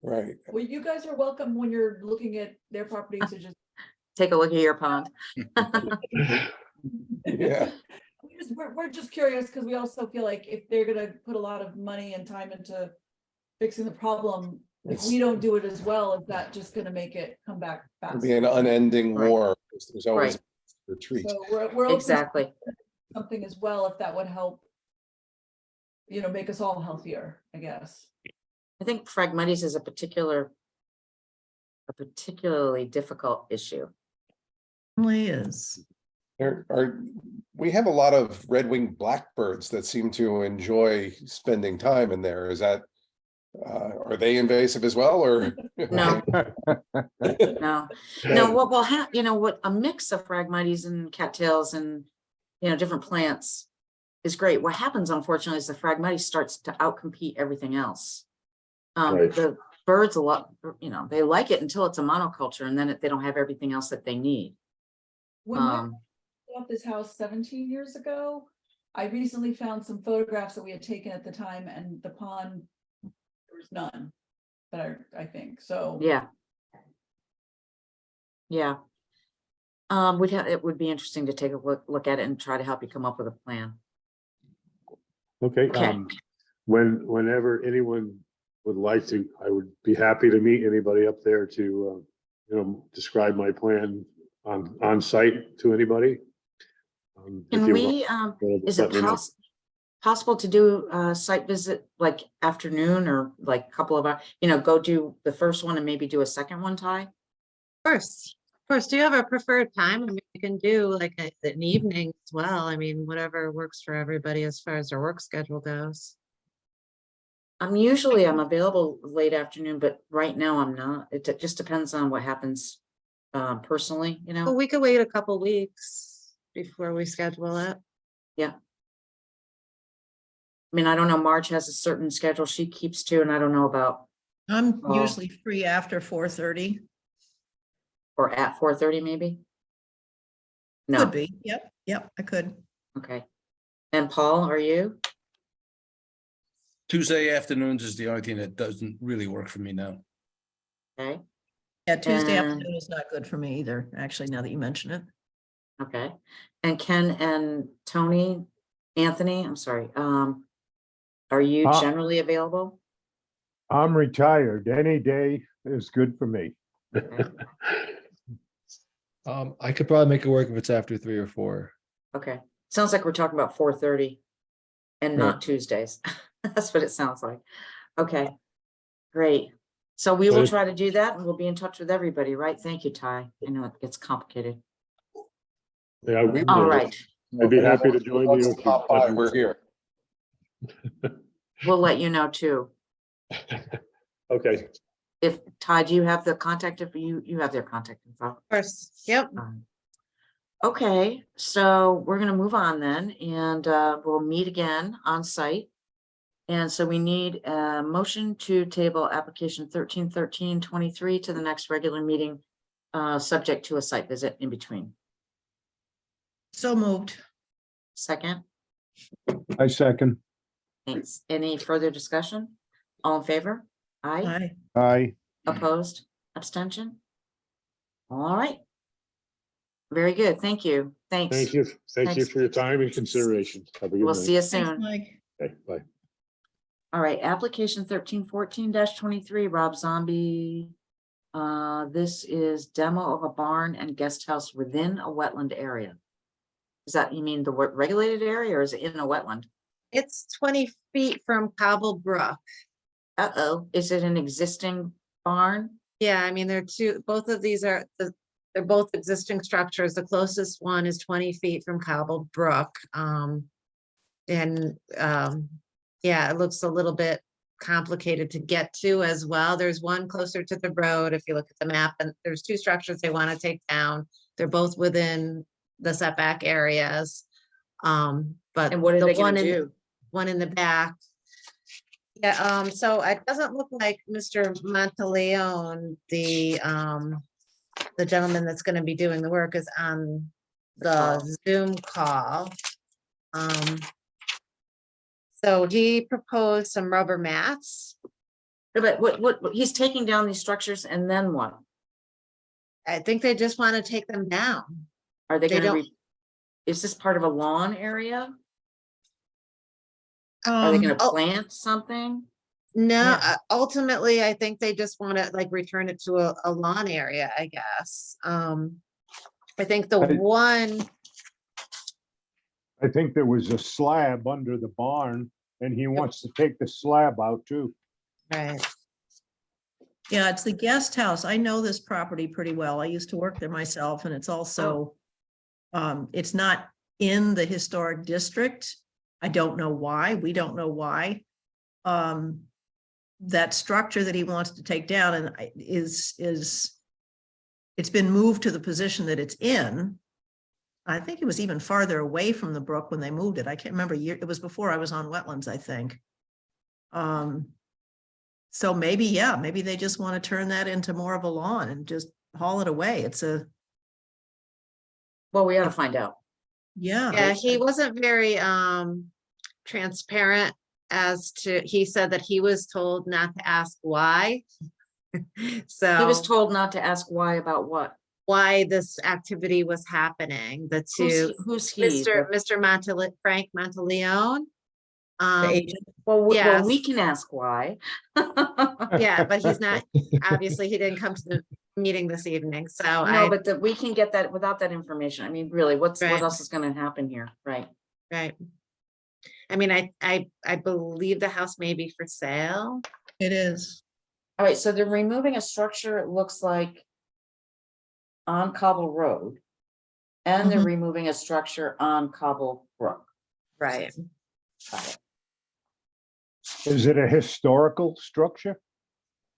Right. Well, you guys are welcome when you're looking at their property to just. Take a look at your pond. Yeah. We're just curious because we also feel like if they're gonna put a lot of money and time into fixing the problem, if we don't do it as well, is that just gonna make it come back It'll be an faster? unending Right. war, because there's always Right. a retreat. So we're open to Exactly. something as well, if that would help, make us all healthier, I guess. I think Phragmites is a particularly difficult issue. Only is. We have a lot of red-winged blackbirds that seem to enjoy spending time in there. Is that, are they invasive as well, or? No. No, what will happen, what a mix of Phragmites and cattails and, different plants is great. What happens, unfortunately, is the Phragmites starts to outcompete everything else. Right. The birds they like it until it's a monoculture, and then they don't have everything else that they need. When I bought this house 17 years ago, I recently found some photographs that we had taken at the time, and the pond, there was none that I think, so. Yeah. It would be interesting to take a look at it and try to help you come up with a plan. Okay, Okay. Whenever anyone would like to, I would be happy to meet anybody up there to, describe my plan on site to anybody. If Can you we, want, is let it me know. possible to do a site visit like afternoon or like a couple of hours, go do the first one and maybe do a second one, Ty? Of course. Do you have a preferred time? I mean, you can do like an evening as well. I mean, whatever works for everybody as far as their work schedule goes. I'm available late afternoon, but right now I'm not. It just depends on what happens personally, But we could wait a couple weeks before we schedule it. Yeah. I mean, I don't know, Marge has a certain schedule she keeps to, and I don't know about, I'm Oh. usually free after 4:30. or at 4:30 maybe? No, Could be. Yep, I could. okay. And Paul, are you? Tuesday afternoons is the only thing that doesn't really work for me now. Okay, Yeah, Tuesday And- afternoon is not good for me either, actually, now that you mention it. okay. And Ken and Anthony, I'm sorry, are you Uh, generally available? I'm retired. Any day is good for me. I could probably make it work if it's after 3 or 4. Okay, sounds like we're talking about 4:30 and not Right. Tuesdays. That's what it sounds like. Okay, great. So we will try to do that, and we'll be in touch with everybody, right? Thank you, Ty. I know it gets complicated. Yeah, All right, I'd be happy to join Once you. it's pop by, we're here. we'll let you know too. Okay, If, Todd, do you have the contact, if you have their contact info? Of course, yep. Okay, so we're gonna move on then, and we'll meet again on site. And so we need a motion to table application 131323 to the next regular meeting, subject to a site visit in between. So moved. Second, I second. thanks. Any further discussion? All in favor? Aye. Aye. Aye. Opposed? Abstention? All right. Very good. Thank you. Thanks. thank you. Thank you Thanks. for your time and consideration. Have a good We'll night. see you Thanks, soon. Mike. Okay, bye. All right, application 1314-23, Rob Zombie. This is demo of a barn and guest house within a wetland area. Is that, you mean the regulated area, or is it in a wetland? It's 20 feet from Cobble Brook. Uh-oh, is it an existing barn? Yeah, I mean, both of these are, they're both existing structures. The closest one is 20 feet from Cobble Brook. Yeah, it looks a little bit complicated to get to as well. There's one closer to the road, if you look at the map, and there's two structures they want to take down. They're both within the setback areas. But And what are the they gonna do? one in the back. Yeah, so it doesn't look like Mr. Monteleone, the gentleman that's gonna be doing the work, is on the Zoom call. So he proposed some rubber mats. But what, he's taking down these structures and then what? I think they just want to take them down. Are they They gonna, don't- is this part of a lawn area? Are they gonna plant something? No, Yeah. ultimately, I think they just want to like return it to a lawn area, I guess. I think the one, I think there was a slab under the barn and he wants to take the slab out too. right, Yeah, it's the guest house. I know this property pretty well. I used to work there myself, and it's also, it's not in the historic district. I don't know why. We don't know why. That structure that he wants to take down and is it's been moved to the position that it's in. I think it was even farther away from the brook when they moved it. I can't remember year. It was before I was on Wetlands, I think. So maybe, yeah, maybe they just want to turn that into more of a lawn and just haul it away. It's a, Well, we gotta find out. yeah, he wasn't very transparent as to, he said that he was told not to ask why. So He was told not to ask why about what? why this activity was happening. The two, Who's he? Mr. Frank Monteleone. the agent. Well, yes. we can ask why. Yeah, but he's not, obviously, he didn't come to the meeting this evening, so No, but we can get that without that information. I mean, really, what Right. else is gonna happen here, right? Right. I mean, I believe the house may be for sale. It is. All right, so they're removing a structure, it looks like, on Cobble Road. And they're Mhm. removing a structure on Cobble Brook. Right. Got it. Is it a historical structure?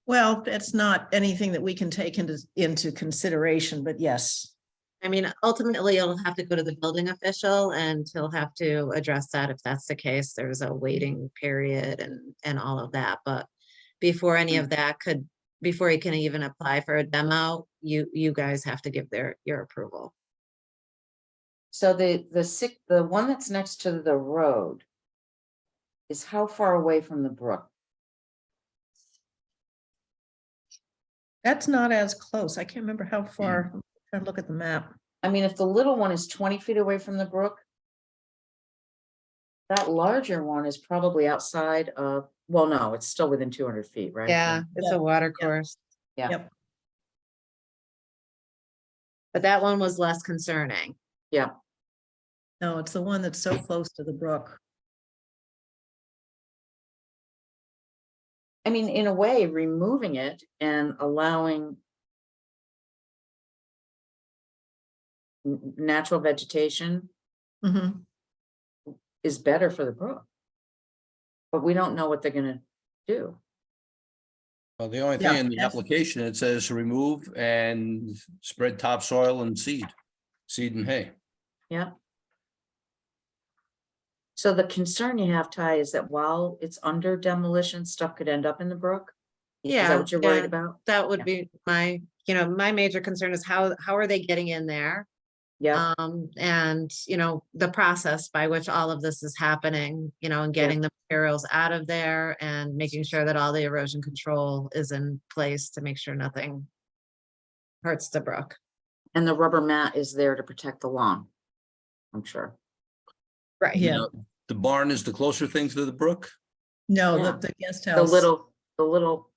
Well, it's not anything that we can take into consideration, but yes. I mean, ultimately, it'll have to go to the building official and he'll have to address that if that's the case. There's a waiting period and all of that, but before any of that before he can even apply for a demo, you guys have to give your approval. So the one that's next to the road is how far away from the brook? That's not as close. I can't remember how far. I'm trying to look at the map. I mean, if the little one is 20 feet away from the brook, that larger one is probably outside of, well, no, it's still within 200 feet, right? Yeah, it's a water course. Yeah. Yep. But that one was less concerning. Yeah. No, it's the one that's so close to the brook. I mean, in a way, removing it and allowing natural vegetation Mhm. is better for the brook. But we don't know what they're gonna do. Well, the only Yeah, thing in the that's- application, it says remove and spread topsoil and seed and hay. Yeah. So the concern you have, Ty, is that while it's under demolition, stuff could end up in the brook? Is that Yeah, what you're worried yeah, about? that would Yeah. be my major concern is how are they getting in there? Yeah, And, the process by which all of this is happening, and getting the materials out of there and making sure that all the erosion control is in place to make sure nothing hurts the brook. and the rubber mat is there to protect the lawn, I'm sure. Right. Yeah. Now, the barn is the closer thing to the brook? No, Yeah. the guest The house. little,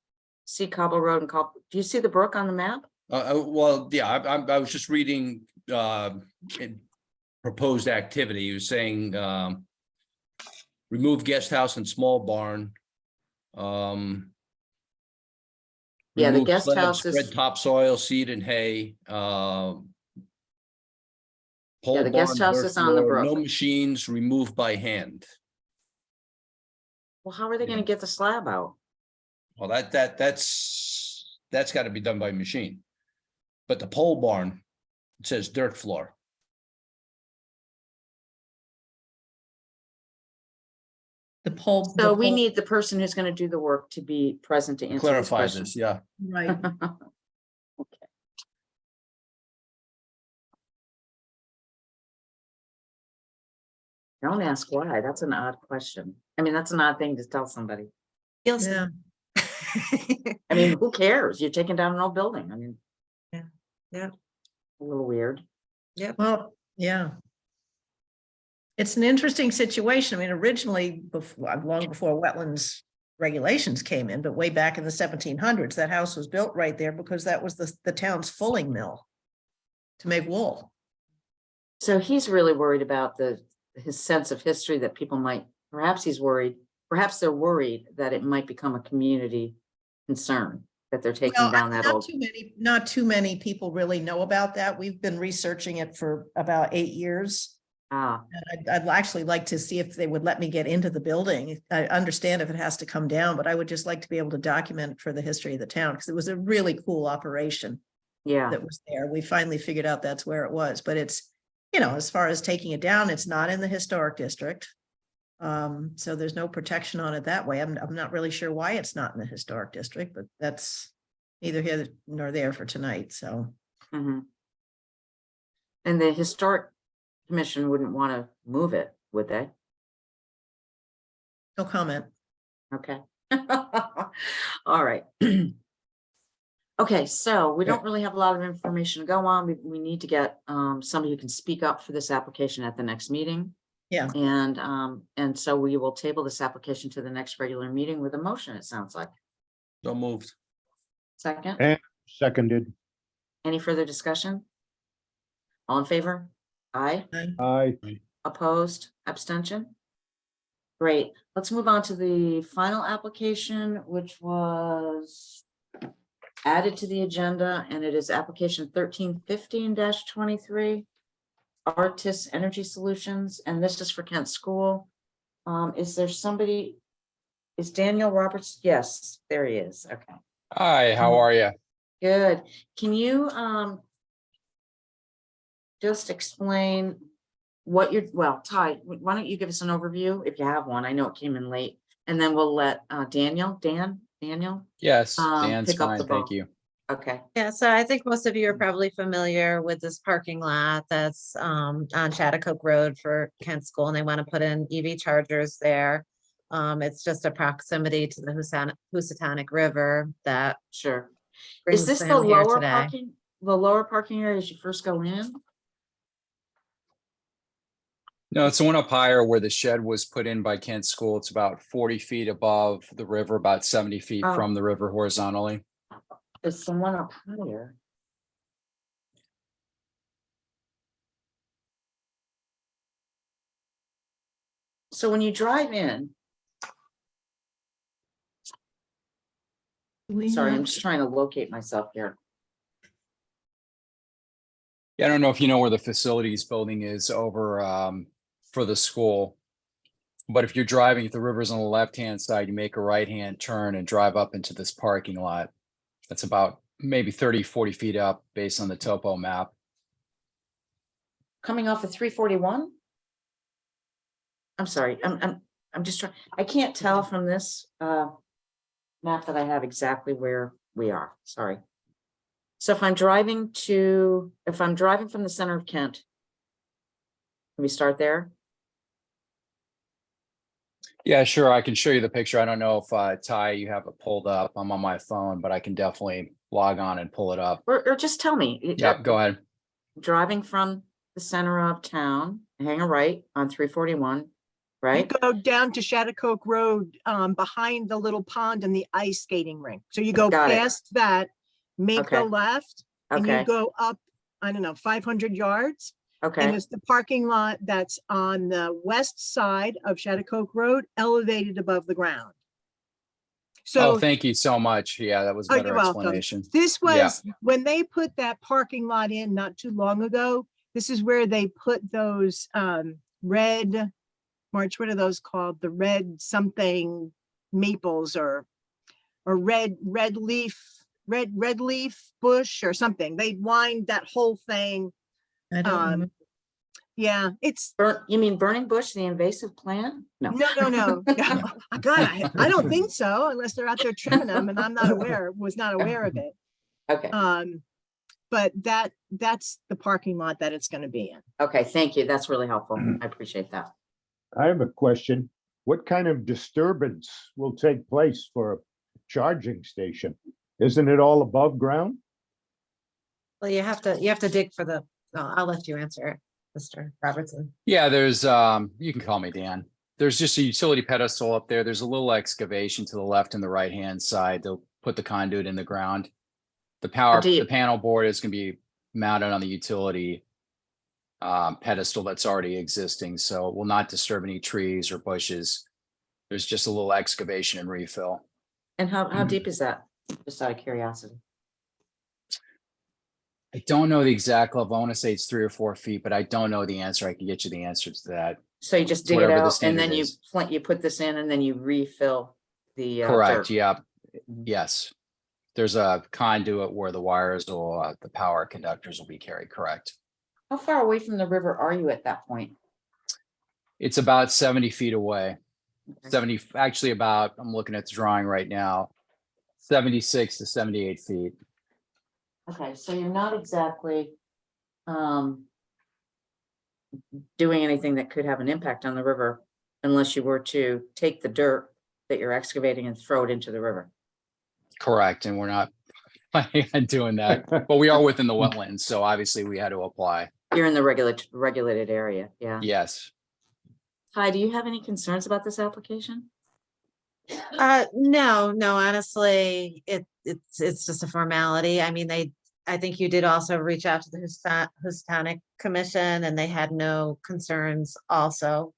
see Cobble Road and Cobble, do you see the brook on the map? Well, yeah, I was just reading, proposed activity. He was saying, remove guest house and small barn. Yeah, the remove guest slab, house is, Spread topsoil, seed and hay, pole the guest barn, house dirt is on the floor, brook. no machines, remove by hand. well, how are they gonna get the slab out? Well, that's gotta be done by machine. But the pole barn, it says dirt floor. The pole. So the we pole- need the person who's gonna do the work to be present to answer these Clarify questions. this, yeah. Right. Okay. Don't ask why, that's an odd question. I mean, that's an odd thing to tell somebody. Yeah. I mean, who cares? You're taking down an old building. I mean. Yeah. Yeah. A little weird. Well, yeah. It's an interesting situation. I mean, originally, long before wetlands regulations came in, but way back in the 1700s, that house was built right there because that was the town's fulling mill to make wool. So he's really worried about his sense of history that people might, perhaps they're worried that it might become a community concern, that they're taking Well, down that not old. not too many people really know about that. We've been researching it for about 8 years. Ah, And I'd actually like to see if they would let me get into the building. I understand if it has to come down, but I would just like to be able to document it for the history of the town, because it was a really cool operation yeah, that was there. We finally figured out that's where it was, but it's, as far as taking it down, it's not in the historic district. So there's no protection on it that way. I'm not really sure why it's not in the historic district, but that's neither here nor there for tonight, so. mhm. And the historic commission wouldn't want to move it, would they? No comment. Okay. All right. Okay, so we don't really have a lot of information to go on. We need to get somebody who can speak up for this application at the next meeting. Yeah. And so we will table this application to the next regular meeting with a motion, it sounds like. So moved. Second, And seconded. any further discussion? All in favor? Aye. Aye. Opposed, abstention? Great, let's move on to the final application, which was added to the agenda, and it is application 1315-23. Artis Energy Solutions, and this is for Kent School. Is there somebody? Is Daniel Roberts? Yes, there he is. Okay, Hi, how are you? good. Can you just explain what Ty, why don't you give us an overview if you have one? I know it came in late, and then we'll let Daniel. Yes, Dan's pick up fine, the ball. thank you. Okay. Yeah, so I think most of you are probably familiar with this parking lot that's on Chattacook Road for Kent School, and they want to put in EV chargers there. It's just a proximity to the Housatonic River that Sure. brings Is this them the here lower today. parking? The lower parking area as you first go in? No, it's the one up higher where the shed was put in by Kent School. It's about 40 feet above the river, about 70 feet Oh. from the river horizontally. It's the one up higher. So when you drive in, sorry, I'm just trying to locate myself here. Yeah, I don't know if you know where the facilities building is over for the school. But if you're driving, if the river's on the left-hand side, you make a right-hand turn and drive up into this parking lot. That's about maybe 30, 40 feet up based on the topo map. Coming off of 341? I'm sorry, I'm just trying, I can't tell from this map that I have exactly where we are, sorry. So if I'm driving from the center of Kent, can we start there? Yeah, sure. I can show you the picture. I don't know if Ty, you have it pulled up. I'm on my phone, but I can definitely log on and pull it up. Or just tell me. Yeah, go ahead. Driving from the center of town, hang a right on 341, You right? go down to Shattuck Road, behind the little pond and the ice skating rink. So you go Got it. past that, make the Okay. left, and you Okay, go up, I don't know, 500 yards. And okay, it's the parking lot that's on the west side of Shattuck Road, elevated above the ground. Oh, So, thank you so much. Yeah, that was a oh, better you're welcome. explanation. This Yeah. was, when they put that parking lot in not too long ago, this is where they put those red, March, what are those called? The red something maples or red leaf bush or something. They lined that whole thing. I don't remember. Yeah, it's you mean burning bush, the invasive plant? No. no. God, I don't think so, unless they're out there trimming them and I'm not aware, was not aware of it. Okay, But that's the parking lot that it's gonna be in. okay, thank you. That's really helpful. I appreciate that. I have a question. What kind of disturbance will take place for a charging station? Isn't it all above ground? Well, you have to dig for the, I'll let you answer it, Mr. Robertson. Yeah, there's, you can call me Dan. There's just a utility pedestal up there. There's a little excavation to the left and the right-hand side. They'll put the conduit in the ground. The deep? panel board is gonna be mounted on the utility pedestal that's already existing, so it will not disturb any trees or bushes. There's just a little excavation and refill. And how deep is that? Just out of curiosity. I don't know the exact level. I want to say it's 3 or 4 feet, but I don't know the answer. I can get you the answer to that. So you just dig it Whatever the out and standard then you is. you put this in and then you refill the Correct, dirt. yeah. Yes. There's a conduit where the wires or the power conductors will be carried, correct? How far away from the river are you at that point? It's about 70 feet away. Okay. 70, actually about, I'm looking at the drawing right now, 76 to 78 feet. Okay, so you're not exactly doing anything that could have an impact on the river unless you were to take the dirt that you're excavating and throw it into the river. Correct, and we're not planning on doing that, but we are within the wetlands, so obviously we had to apply. You're in the regulated area, yeah. Yes. Hi, do you have any concerns about this application? No, honestly, it's just a formality. I mean, I think you did also reach out to the Houstonic Commission and they had no concerns also.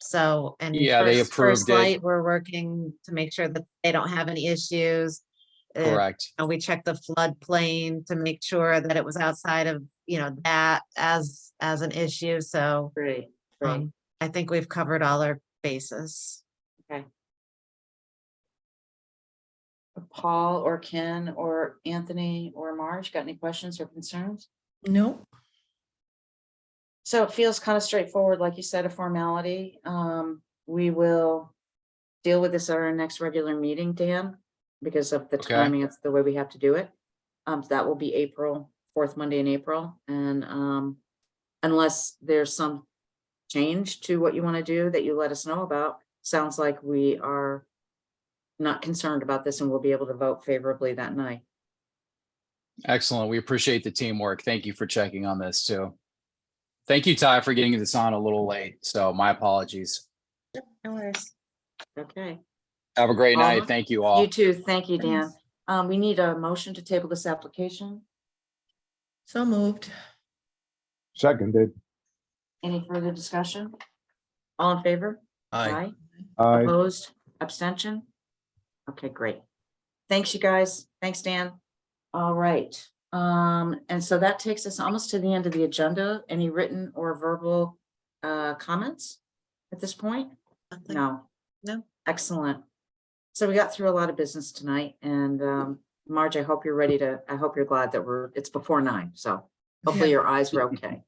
So, and Yeah, they First approved it. Light, we're working to make sure that they don't have any issues. Correct. And we checked the floodplain to make sure that it was outside of, that as an issue. So, Great. I think we've covered all our bases. Okay. Paul or Ken or Anthony or Marge, got any questions or concerns? No. So it feels kind of straightforward, like you said, a formality. We will deal with this at our next regular meeting, Dan, because of the Okay. timing of the way we have to do it. That will be April, 4th Monday in April. And unless there's some change to what you want to do that you let us know about, sounds like we are not concerned about this and we'll be able to vote favorably that night. Excellent. We appreciate the teamwork. Thank you for checking on this too. Thank you, Ty, for getting this on a little late. So my apologies. No worries. Okay. Have a great night. Thank you all. You too. Thank you, Dan. We need a motion to table this application. So moved. Seconded. Any further discussion? All in favor? Aye. Aye. Opposed? Abstention? Okay, great. Thanks, you guys. Thanks, Dan. All right. And so that takes us almost to the end of the agenda. Any written or verbal comments? at this point? Nothing. No. No. Excellent. So we got through a lot of business tonight and Marge, I hope you're glad that it's before 9. So hopefully Yeah. your eyes were okay.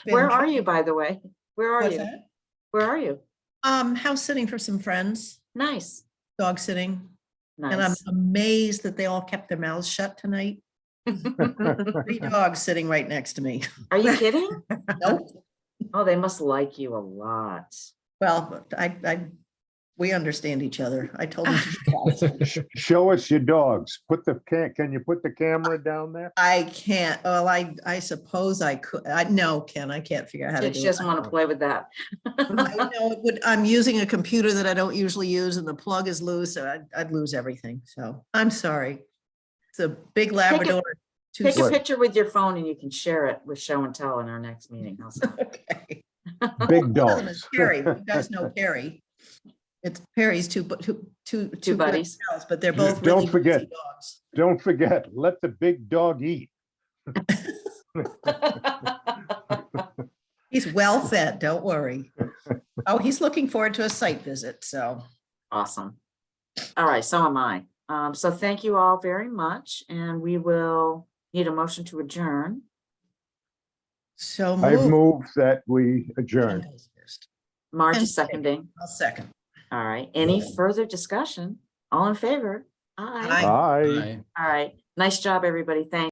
Where are you, by the way? Where are What's you? that? Where are you? House sitting for some friends, Nice. dog sitting. And I'm Nice. amazed that they all kept their mouths shut tonight. 3 dogs sitting right next to me. Are you kidding? Nope. Oh, they must like you a lot. Well, we understand each other. I told them to be quiet. Show us your dogs. Can you put the camera down there? I can't. Well, I suppose I could. No, Ken, I can't figure out how to She do doesn't it. want to play with that. I'm using a computer that I don't usually use and the plug is loose, so I'd lose everything. So I'm sorry. It's a big Labrador. Take a picture with your phone and you can share it with show and tell in our next meeting. How's that? Okay. Big One of them dogs. is Perry. You guys know Perry. It's Perry's two good buddies. pals, but they're both Don't really forget. noisy dogs. Don't forget, let the big dog eat. He's well fed, don't worry. Oh, he's looking forward to a site visit, so. Awesome. All right, so am I. So thank you all very much, and we will need a motion to adjourn. So I moved. move that we adjourn. Marge And is seconding. I'll second. All right, any further discussion? All in favor? Aye. Aye. Aye. Aye. All right, nice job, everybody. Thanks.